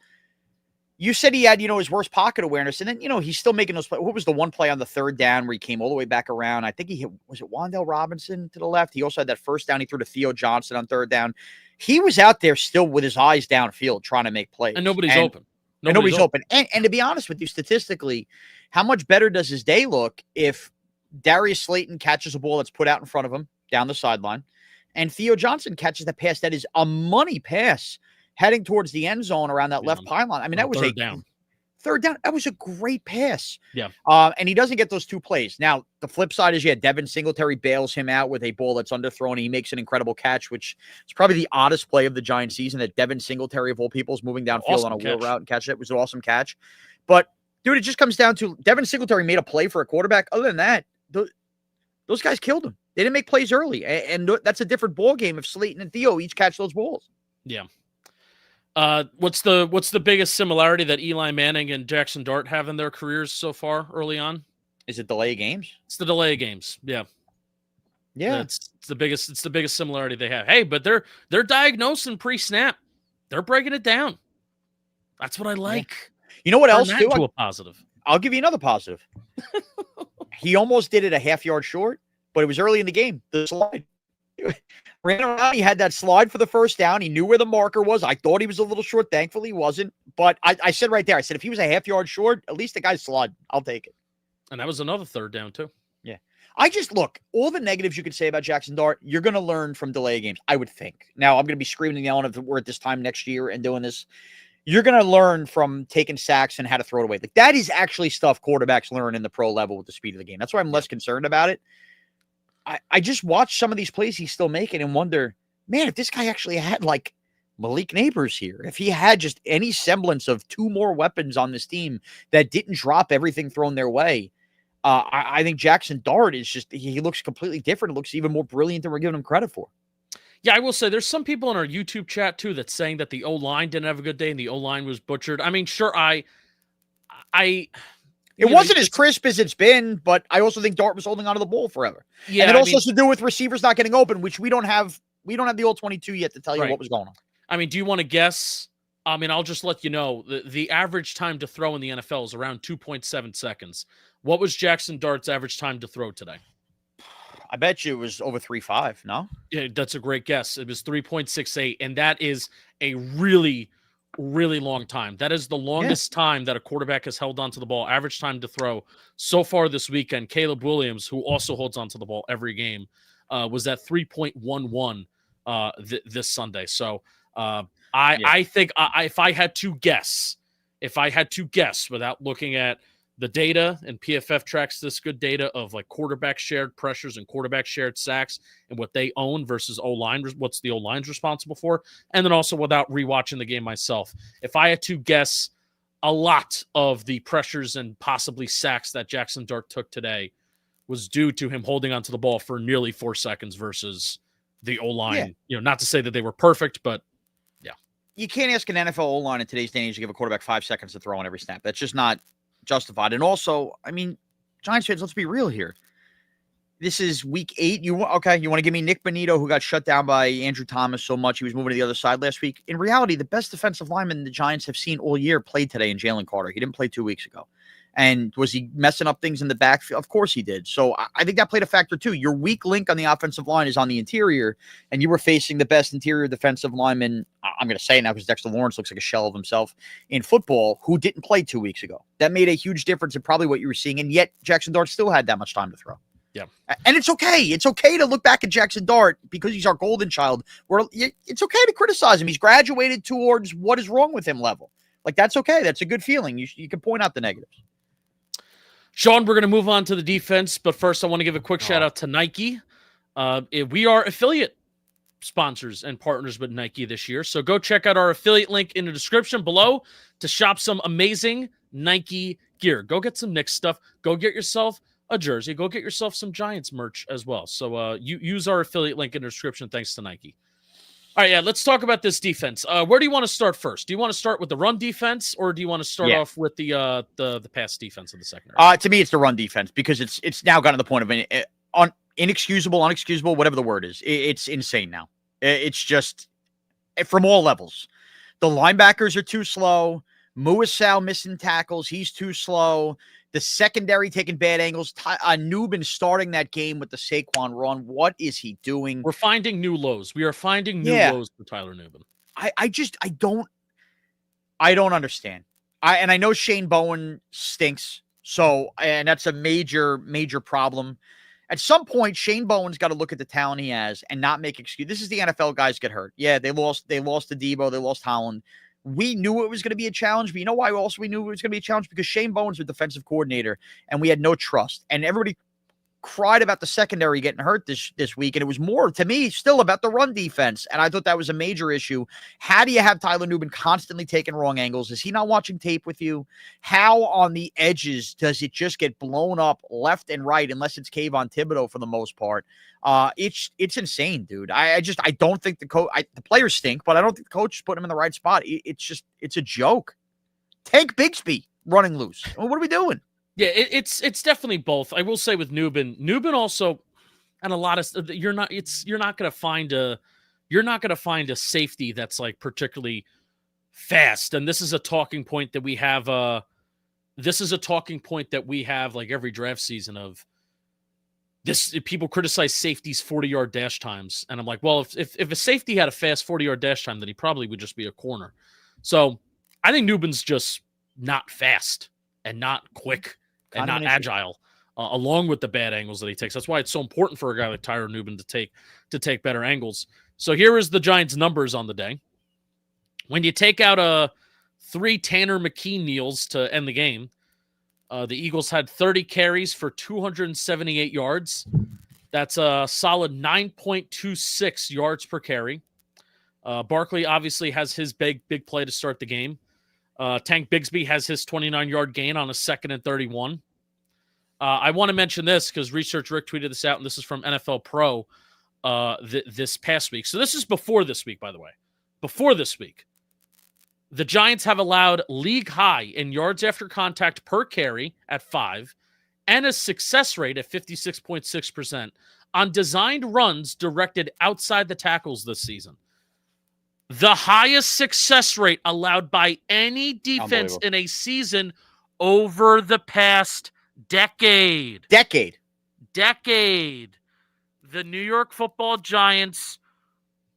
you said he had, his worst pocket awareness. And then, he's still making those plays. What was the one play on the third down where he came all the way back around? I think he hit, was it Wan'Dale Robinson to the left? He also had that first down. He threw to Theo Johnson on third down. He was out there still with his eyes downfield trying to make plays. And nobody's open. Nobody's open. And to be honest with you, statistically, how much better does his day look if Darius Slayton catches a ball that's put out in front of him down the sideline, and Theo Johnson catches the pass that is a money pass heading towards the end zone around that left pylon? I mean, that was third down. Third down. That was a great pass. Yeah. And he doesn't get those 2 plays. Now, the flip side is, Devin Singletary bails him out with a ball that's underthrown. And he makes an incredible catch, which is probably the oddest play of the Giants season, that Devin Singletary, of all people, is moving downfield on a wheel route and catch it. It was an awesome catch. But, dude, it just comes down to Devin Singletary made a play for a quarterback. Other than that, those guys killed him. They didn't make plays early. And that's a different ball game if Slayton and Theo each catch those balls. Yeah. What's the biggest similarity that Eli Manning and Jaxson Dart have in their careers so far early on? Is it delay games? It's the delay games. Yeah. Yeah. It's the biggest similarity they have. Hey, but they're diagnosing pre-snap. They're breaking it down. That's what I like. Yeah. You know what else too? To a positive. I'll give you another positive. He almost did it a half yard short, but it was early in the game. The slide. Ran around. He had that slide for the first down. He knew where the marker was. I thought he was a little short. Thankfully, he wasn't. But I said right there, I said, if he was a half yard short, at least the guy's slide. I'll take it. And that was another third down, too. Yeah. Look, all the negatives you could say about Jaxson Dart, you're going to learn from delay games, I would think. Now, I'm going to be screaming and yelling if we're at this time next year and doing this. You're going to learn from taking sacks and how to throw it away. Like, that is actually stuff quarterbacks learn in the pro level with the speed of the game. That's why I'm less concerned about it. I just watch some of these plays he's still making and wonder, man, if this guy actually had like Malik Neighbors here, if he had just any semblance of 2 more weapons on this team that didn't drop everything thrown their way, I think Jaxson Dart is just, he looks completely different. It looks even more brilliant than we're giving him credit for. Yeah, I will say there's some people in our YouTube chat too that's saying that the O-line didn't have a good day and the O-line was butchered. I mean, sure, it wasn't as crisp as it's been, but I also think Dart was holding onto the ball forever. Yeah, and it also has to do with receivers not getting open, which we don't have the old 22 yet to tell you what was going on. I mean, do you want to guess? I mean, I'll just let you know the average time to throw in the NFL is around 2.7 seconds. What was Jaxson Dart's average time to throw today? I bet you it was over 3.5. No? Yeah, that's a great guess. It was 3.68, and that is a really, really long time. That is the longest time that a quarterback has held onto the ball. Average time to throw so far this weekend. Caleb Williams, who also holds onto the ball every game, was at 3.11 this Sunday. So I think if I had to guess without looking at the data, and PFF tracks this good data of like quarterback shared pressures and quarterback shared sacks and what they own versus O-line, what's the O-line's responsible for. And then also without rewatching the game myself, if I had to guess, a lot of the pressures and possibly sacks that Jaxson Dart took today was due to him holding onto the ball for nearly 4 seconds versus the O-line. Yeah. Not to say that they were perfect, but You can't ask an NFL O-line in today's day and age to give a quarterback 5 seconds to throw on every snap. That's just not justified. And also, I mean, Giants fans, let's be real here. This is week 8. You want to give me Nick Bonito, who got shut down by Andrew Thomas so much he was moving to the other side last week. In reality, the best defensive lineman the Giants have seen all year played today in Jalen Carter. He didn't play 2 weeks ago. And was he messing up things in the backfield? Of course he did. So I think that played a factor too. Your weak link on the offensive line is on the interior, and you were facing the best interior defensive lineman, I'm going to say it now because Dexter Lawrence looks like a shell of himself in football, who didn't play 2 weeks ago. That made a huge difference in probably what you were seeing, and yet Jaxson Darts still had that much time to throw. Yeah. And it's okay. It's okay to look back at Jaxson Dart because he's our golden child. It's okay to criticize him. He's graduated towards what is wrong with him level. Like, that's okay. That's a good feeling. You can point out the negatives. Shaun, we're going to move on to the defense, but first I want to give a quick shout out to Nike. We are affiliate sponsors and partners with Nike this year, so go check out our affiliate link in the description below to shop some amazing Nike gear. Go get some Knicks stuff. Go get yourself a jersey. Go get yourself some Giants merch as well. So you use our affiliate link in the description thanks to Nike. All right, yeah, let's talk about this defense. Where do you want to start first? Do you want to start with the run defense, or do you want to start off with the pass defense of the secondary? To me, it's the run defense because it's now gotten to the point of inexcusable, whatever the word is. It's insane now. It's just from all levels. The linebackers are too slow. Muasau missing tackles. He's too slow. The secondary taking bad angles. Nubin starting that game with the Saquon run. What is he doing? We're finding new lows. We are finding new lows for Tyler Nubin. I don't understand. I know Shane Bowen stinks. And that's a major, major problem. At some point, Shane Bowen's got to look at the talent he has and not make excuses. This is the NFL. Guys get hurt. Yeah, they lost to Debo. They lost Holland. We knew it was going to be a challenge, but you know why also we knew it was going to be a challenge? Because Shane Bowen's the defensive coordinator, and we had no trust. And everybody cried about the secondary getting hurt this week, and it was more, to me, still about the run defense. And I thought that was a major issue. How do you have Tyler Nubin constantly taking wrong angles? Is he not watching tape with you? How on the edges does it just get blown up left and right, unless it's Kayvon Thibodeau for the most part? It's insane, dude. I don't think the players stink, but I don't think the coach is putting him in the right spot. It's a joke. Take Bigsby running loose. What are we doing? Yeah, it's definitely both. I will say with Nubin also, and a lot of you're not going to find a safety that's like particularly fast. And this is a talking point that we have. Like every draft season of this. People criticize safeties 40-yard dash times, and I'm like, well, if a safety had a fast 40-yard dash time, then he probably would just be a corner. So I think Nubin's just not fast and not quick and not agile, along with the bad angles that he takes. That's why it's so important for a guy like Tyler Nubin to take better angles. So here is the Giants' numbers on the day. When you take out 3 Tanner McKee kneels to end the game, the Eagles had 30 carries for 278 yards. That's a solid 9.26 yards per carry. Barkley obviously has his big play to start the game. Tank Bigsby has his 29-yard gain on a 2nd and 31. I want to mention this because Research Rick tweeted this out, and this is from NFL Pro this past week. So this is before this week, by the way. Before this week, the Giants have allowed league high in yards after contact per carry at 5 and a success rate at 56.6% on designed runs directed outside the tackles this season. The highest success rate allowed by any defense in a season over the past decade. The New York Football Giants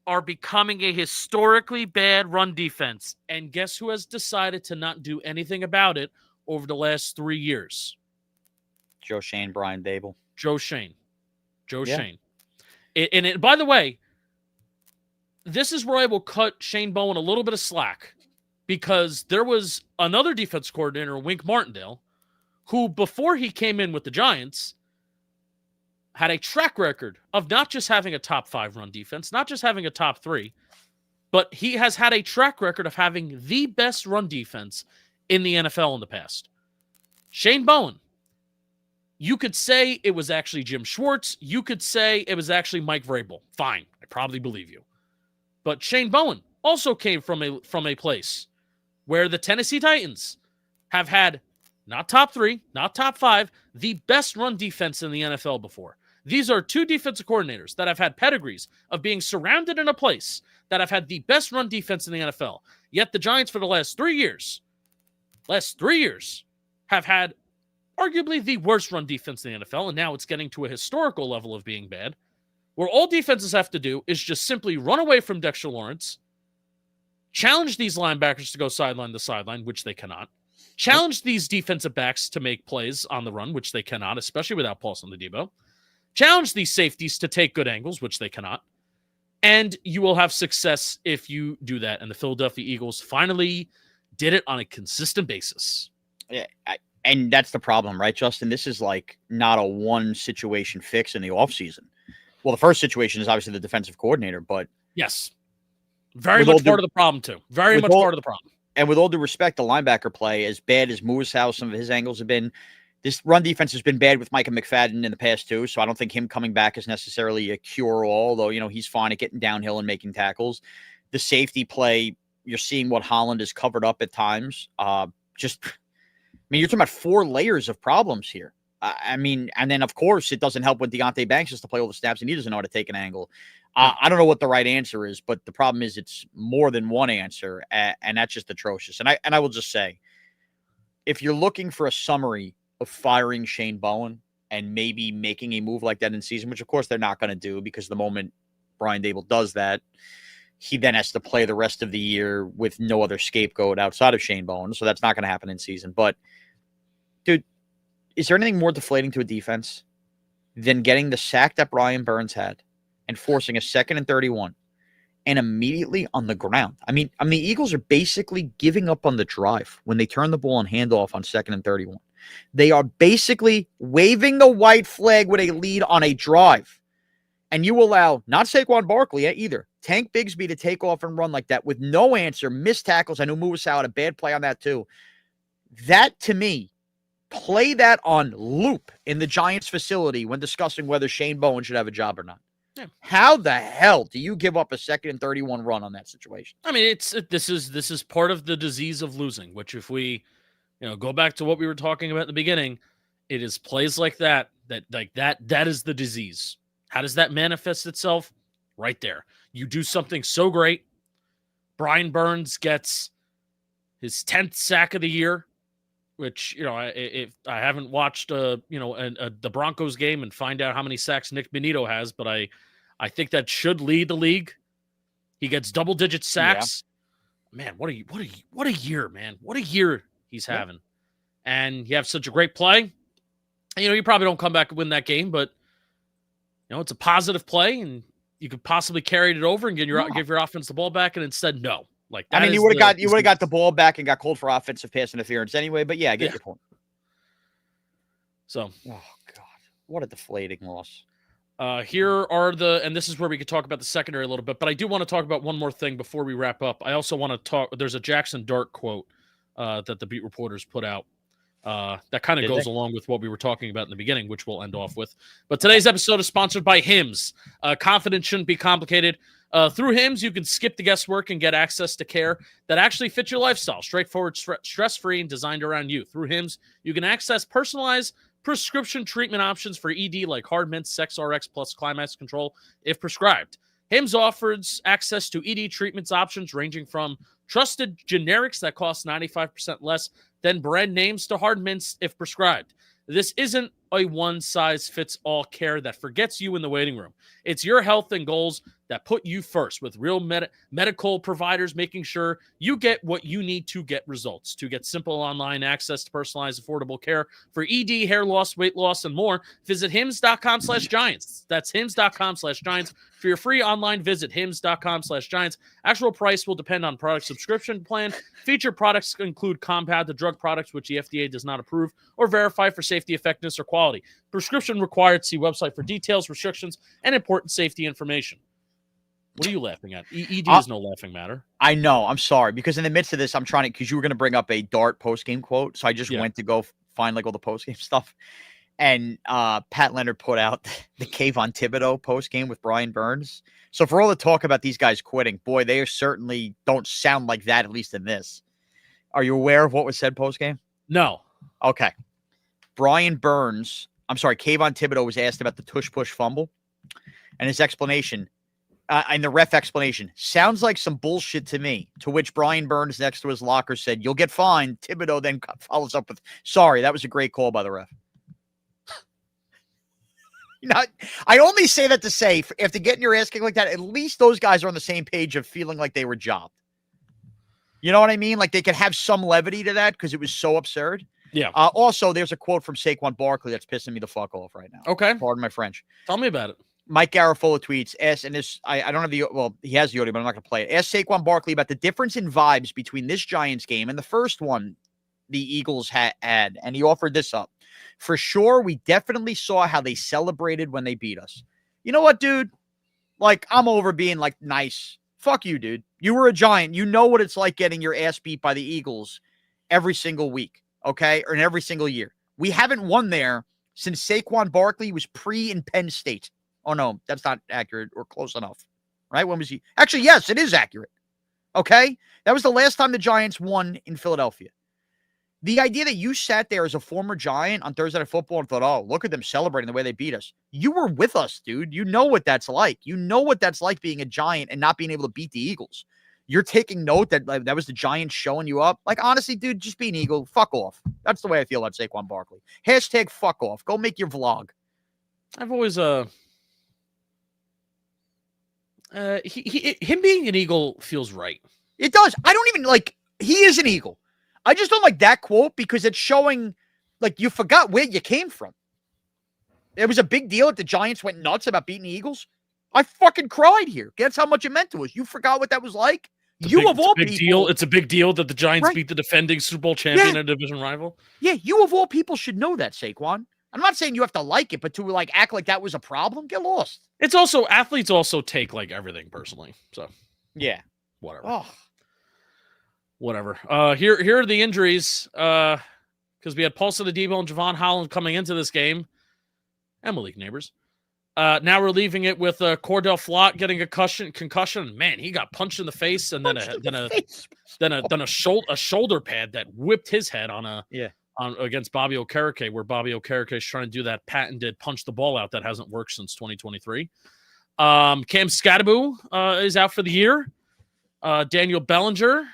are becoming a historically bad run defense. And guess who has decided to not do anything about it over the last 3 years? Joe Schoen, Brian Dable. Joe Schoen. And by the way, this is where I will cut Shane Bowen a little bit of slack, because there was another defense coordinator, Wink Martindale, who before he came in with the Giants had a track record of not just having a top 5 run defense, not just having a top 3, but he has had a track record of having the best run defense in the NFL in the past. Shane Bowen. You could say it was actually Jim Schwartz. You could say it was actually Mike Vrabel. Fine. I probably believe you. But Shane Bowen also came from a place where the Tennessee Titans have had not top 3, not top 5, the best run defense in the NFL before. These are 2 defensive coordinators that have had pedigrees of being surrounded in a place that have had the best run defense in the NFL. Yet the Giants for the last 3 years have had arguably the worst run defense in the NFL, and now it's getting to a historical level of being bad, where all defenses have to do is just simply run away from Dexter Lawrence, challenge these linebackers to go sideline to sideline, which they cannot, challenge these defensive backs to make plays on the run, which they cannot, especially without Paulson Adebo, challenge these safeties to take good angles, which they cannot, and you will have success if you do that. And the Philadelphia Eagles finally did it on a consistent basis. Yeah, and that's the problem, right, Justin? This is like not a one situation fix in the offseason. Well, the first situation is obviously the defensive coordinator, but yes, very much part of the problem too. Very much part of the problem. And with all due respect, the linebacker play, as bad as Moore's some of his angles have been, this run defense has been bad with Micah McFadden in the past too. So I don't think him coming back is necessarily a cure-all, though, he's fine at getting downhill and making tackles. The safety play, you're seeing what Holland has covered up at times. You're talking about 4 layers of problems here. And then, of course, it doesn't help when Deonte Banks has to play all the snaps and he doesn't know how to take an angle. I don't know what the right answer is, but the problem is it's more than one answer, and that's just atrocious. And I will just say, if you're looking for a summary of firing Shane Bowen and maybe making a move like that in season, which, of course, they're not going to do because the moment Brian Daboll does that, he then has to play the rest of the year with no other scapegoat outside of Shane Bowen, so that's not going to happen in season. But, dude, is there anything more deflating to a defense than getting the sack that Brian Burns had and forcing a 2nd and 31 and immediately on the ground? I mean, the Eagles are basically giving up on the drive when they turn the ball and handoff on 2nd and 31. They are basically waving the white flag with a lead on a drive. And you allow not Saquon Barkley either, Tank Bigsby to take off and run like that with no answer, missed tackles. I know Muasau had a bad play on that too. That, to me, play that on loop in the Giants facility when discussing whether Shane Bowen should have a job or not. Yeah. How the hell do you give up a 2nd and 31 run on that situation? I mean, this is part of the disease of losing, which if we, go back to what we were talking about at the beginning, it is plays like that is the disease. How does that manifest itself? Right there. You do something so great. Brian Burns gets his 10th sack of the year, which, if I haven't watched, the Broncos game and find out how many sacks Nick Benito has, but I think that should lead the league. He gets double-digit sacks. Yeah. Man, what a year, man. What a year he's having. And you have such a great play. And, you probably don't come back and win that game, but, it's a positive play, and you could possibly carry it over and give your offense the ball back, and instead, no. You would have got the ball back and got called for offensive pass interference anyway. But yeah, I get your point. So, oh god, what a deflating loss. Here are and this is where we could talk about the secondary a little bit. But I do want to talk about one more thing before we wrap up. I also want to talk. There's a Jaxson Dart quote that the beat reporters put out. That kind of goes along with what we were talking about in the beginning, which we'll end off with. But today's episode is sponsored by Hims. Confidence shouldn't be complicated. Through Hims, you can skip the guesswork and get access to care that actually fits your lifestyle. Straightforward, stress-free, and designed around you. Through Hims, you can access personalized prescription treatment options for ED like Hard Mints, SexRx plus Climax Control if prescribed. Hims offers access to ED treatments options ranging from trusted generics that cost 95% less than brand names to Hard Mints if prescribed. This isn't a one-size-fits-all care that forgets you in the waiting room. It's your health and goals that put you first, with real medical providers making sure you get what you need to get results. To get simple online access to personalized, affordable care for ED, hair loss, weight loss, and more, visit hims.com/giants. That's hims.com/giants. For your free online visit, hims.com/giants. Actual price will depend on product subscription plan. Featured products include compounded drug products, which the FDA does not approve or verify for safety, effectiveness, or quality. Prescription required. See website for details, restrictions, and important safety information. What are you laughing at? ED is no laughing matter. I know. I'm sorry. Because in the midst of this, because you were going to bring up a Dart post-game quote. So I just went to go find all the post-game stuff. And Pat Leonard put out the Kayvon Thibodeau post game with Brian Burns. So for all the talk about these guys quitting, boy, they certainly don't sound like that, at least in this. Are you aware of what was said post game? No. Okay. Kayvon Thibodeau was asked about the tush push fumble, and his explanation, and the ref explanation, sounds like some bullshit to me. To which Brian Burns next to his locker said, "You'll get fined." Thibodeau then follows up with, "Sorry, that was a great call by the ref." I only say that to say, after getting your ass kicked like that, at least those guys are on the same page of feeling like they were jobbed. You know what I mean? Like they could have some levity to that because it was so absurd. Yeah. Also, there's a quote from Saquon Barkley that's pissing me the fuck off right now. Okay. Pardon my French. Tell me about it. Mike Garafolo tweets, and this, I don't have he has the audio, but I'm not going to play it. Ask Saquon Barkley about the difference in vibes between this Giants game and the first one the Eagles had. And he offered this up. For sure, we definitely saw how they celebrated when they beat us. You know what, dude? Like, I'm over being, like, nice. Fuck you, dude. You were a Giant. You know what it's like getting your ass beat by the Eagles every single week, okay? Or in every single year. We haven't won there since Saquon Barkley was in Penn State. Oh, no, that's not accurate or close enough, right? When was he? Actually, yes, it is accurate, okay? That was the last time the Giants won in Philadelphia. The idea that you sat there as a former Giant on Thursday Night Football and thought, oh, look at them celebrating the way they beat us. You were with us, dude. You know what that's like. You know what that's like being a Giant and not being able to beat the Eagles. You're taking note that that was the Giants showing you up. Like, honestly, dude, just be an Eagle. Fuck off. That's the way I feel about Saquon Barkley. Hashtag fuck off. Go make your vlog. I've always, him being an Eagle feels right. It does. I don't even he is an Eagle. I just don't like that quote because it's showing like you forgot where you came from. It was a big deal that the Giants went nuts about beating the Eagles. I fucking cried here. That's how much it meant to us. You forgot what that was like? It's a big deal that the Giants beat the defending Super Bowl champion and division rival. Yeah, you of all people should know that, Saquon. I'm not saying you have to like it, but to like act like that was a problem, get lost. It's also, athletes also take like everything personally. So yeah, whatever. Oh. Whatever. Here are the injuries. Because we had Paulson Adebo and Javon Holland coming into this game. And Malik Neighbors. Now we're leaving it with Cordell Flott getting a concussion. Man, he got punched in the face and then a shoulder pad that whipped his head on against Bobby Okereke, where Bobby Okereke is trying to do that patented punch the ball out that hasn't worked since 2023. Cam Skattebo is out for the year. Daniel Bellinger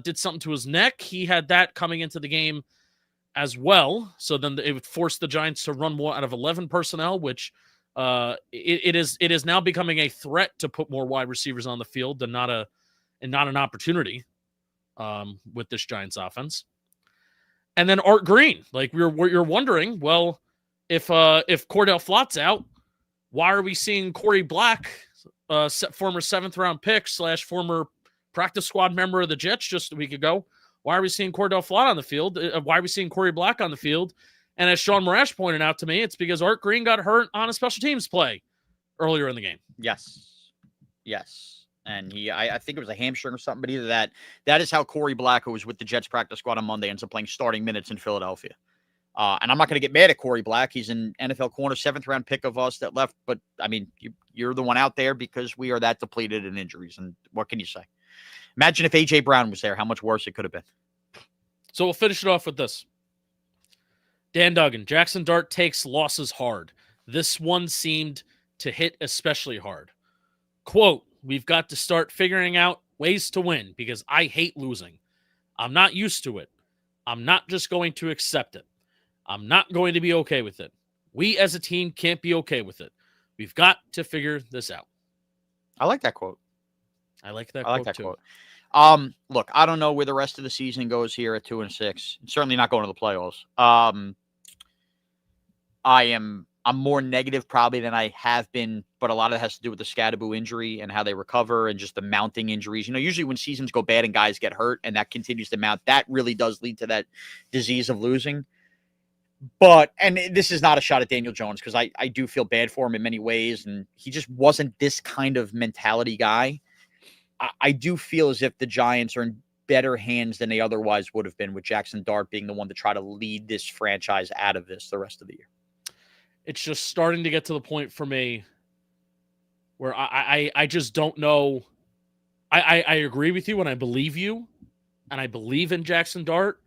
did something to his neck. He had that coming into the game as well. So then it would force the Giants to run more out of 11 personnel, which it is now becoming a threat to put more wide receivers on the field than not an opportunity with this Giants offense. And then Art Green, like you're wondering, well, if Cordell Flott's out, why are we seeing Corey Black, former 7th round pick / former practice squad member of the Jets just a week ago? Why are we seeing Cordell Flott on the field? Why are we seeing Corey Black on the field? And as Sean Morash pointed out to me, it's because Art Green got hurt on a special teams play earlier in the game. Yes. And I think it was a hamstring or something, but either that is how Corey Black, who was with the Jets practice squad on Monday, ends up playing starting minutes in Philadelphia. And I'm not going to get mad at Corey Black. He's an NFL corner, 7th round pick of us that left. But I mean, you're the one out there because we are that depleted in injuries. And what can you say? Imagine if A.J. Brown was there, how much worse it could have been. So we'll finish it off with this. Dan Duggan, Jaxson Dart takes losses hard. This one seemed to hit especially hard. Quote, we've got to start figuring out ways to win because I hate losing. I'm not used to it. I'm not just going to accept it. I'm not going to be okay with it. We as a team can't be okay with it. We've got to figure this out. I like that quote. I like that quote. Look, I don't know where the rest of the season goes here at 2-6. It's certainly not going to the playoffs. I'm more negative probably than I have been, but a lot of it has to do with the Skattebo injury and how they recover and just the mounting injuries. You know, usually when seasons go bad and guys get hurt and that continues to mount, that really does lead to that disease of losing. And this is not a shot at Daniel Jones because I do feel bad for him in many ways, and he just wasn't this kind of mentality guy. I do feel as if the Giants are in better hands than they otherwise would have been, with Jaxson Dart being the one to try to lead this franchise out of this the rest of the year. It's just starting to get to the point for me where I just don't know. I agree with you and I believe you, and I believe in Jaxson Dart,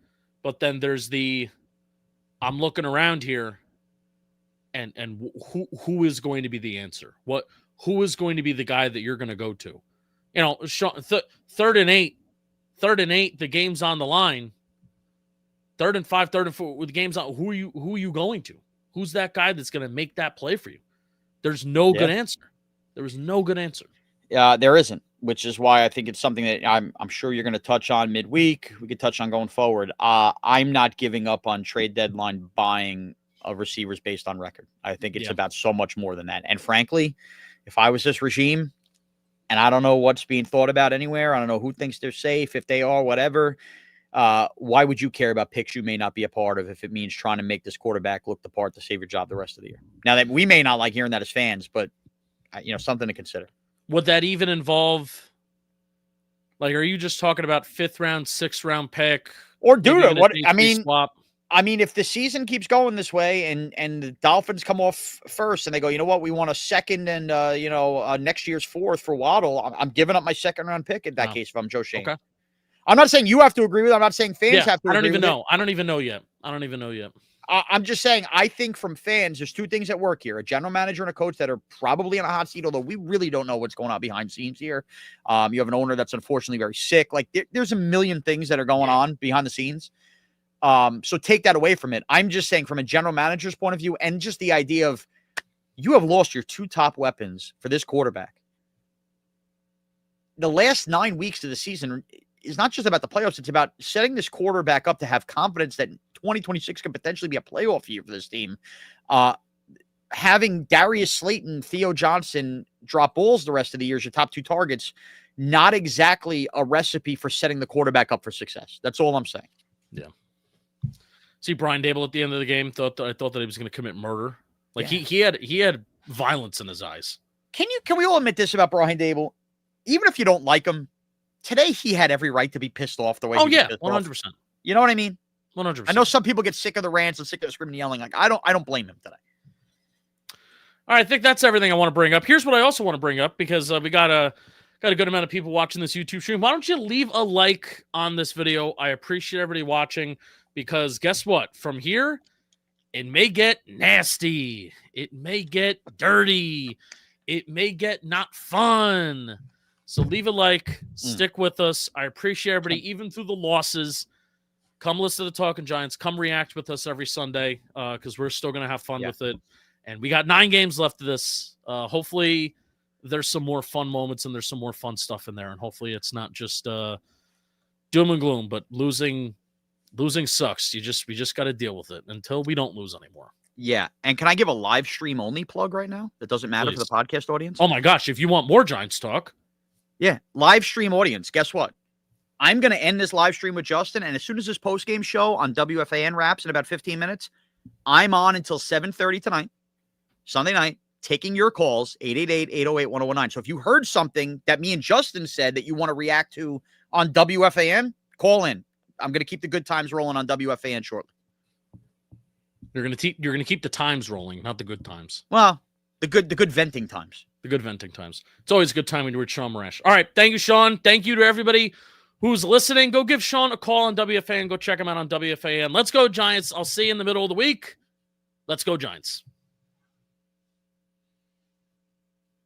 but then there's I'm looking around here, and who is going to be the answer? Who is going to be the guy that you're going to go to? You know, third and eight, the game's on the line. 3rd and 5, 3rd and 4, with the game's on. Who are you going to? Who's that guy that's going to make that play for you? There's no good answer. There was no good answer. There isn't, which is why I think it's something that I'm sure you're going to touch on midweek. We could touch on going forward. I'm not giving up on trade deadline buying of receivers based on record. I think it's about so much more than that. And frankly, if I was this regime, and I don't know what's being thought about anywhere, I don't know who thinks they're safe, if they are, whatever. Why would you care about picks you may not be a part of if it means trying to make this quarterback look the part to save your job the rest of the year? Now, that we may not like hearing that as fans, but something to consider. Would that even involve, like, are you just talking about 5th round, 6th round pick? Or dude, what I mean, swap? I mean, if the season keeps going this way and the Dolphins come off first and they go, you know what, we want a 2nd and next year's 4th for Waddle, I'm giving up my 2nd round pick in that case if I'm Joe Shane. Okay. I'm not saying you have to agree with it. I'm not saying fans have to agree with it. I don't even know yet. I'm just saying, I think from fans, there's 2 things at work here. A general manager and a coach that are probably in a hot seat, although we really don't know what's going on behind the scenes here. You have an owner that's unfortunately very sick. Like, there's a million things that are going on behind the scenes. So take that away from it. I'm just saying, from a general manager's point of view, and just the idea of, you have lost your 2 top weapons for this quarterback. The last 9 weeks of the season is not just about the playoffs. It's about setting this quarterback up to have confidence that 2026 could potentially be a playoff year for this team. Having Darius Slayton, Theo Johnson drop balls the rest of the year as your top 2 targets, not exactly a recipe for setting the quarterback up for success. That's all I'm saying. Yeah. See, Brian Dable at the end of the game I thought that he was going to commit murder. Like, he had violence in his eyes. Can we all admit this about Brian Dable? Even if you don't like him, today he had every right to be pissed off the way. Oh yeah, 100%. You know what I mean? 100%. I know some people get sick of the rants and sick of the screaming and yelling. Like, I don't blame him today. All right, I think that's everything I want to bring up. Here's what I also want to bring up, because we got a good amount of people watching this YouTube stream. Why don't you leave a like on this video? I appreciate everybody watching, because guess what? From here, it may get nasty. It may get dirty. It may get not fun. So leave a like, stick with us. I appreciate everybody, even through the losses. Come listen to the Talking Giants. Come react with us every Sunday, because we're still going to have fun with it. And we got 9 games left of this. Hopefully there's some more fun moments and there's some more fun stuff in there. And hopefully it's not just doom and gloom, but losing sucks. We just got to deal with it until we don't lose anymore. Yeah. And can I give a live stream only plug right now? That doesn't matter for the podcast audience. Oh my gosh. If you want more Giants talk. Yeah. Live stream audience. Guess what? I'm going to end this live stream with Justin. And as soon as this post-game show on WFAN wraps in about 15 minutes, I'm on until 7:30 tonight, Sunday night, taking your calls, 888-808-1019. So if you heard something that me and Justin said that you want to react to on WFAN, call in. I'm going to keep the good times rolling on WFAN shortly. You're going to keep the times rolling, not the good times. Well, the good venting times. The good venting times. It's always a good time when you're with Shaun Marash. All right. Thank you, Shaun. Thank you to everybody who's listening. Go give Shaun a call on WFAN. Go check him out on WFAN. Let's go, Giants. I'll see you in the middle of the week. Let's go, Giants.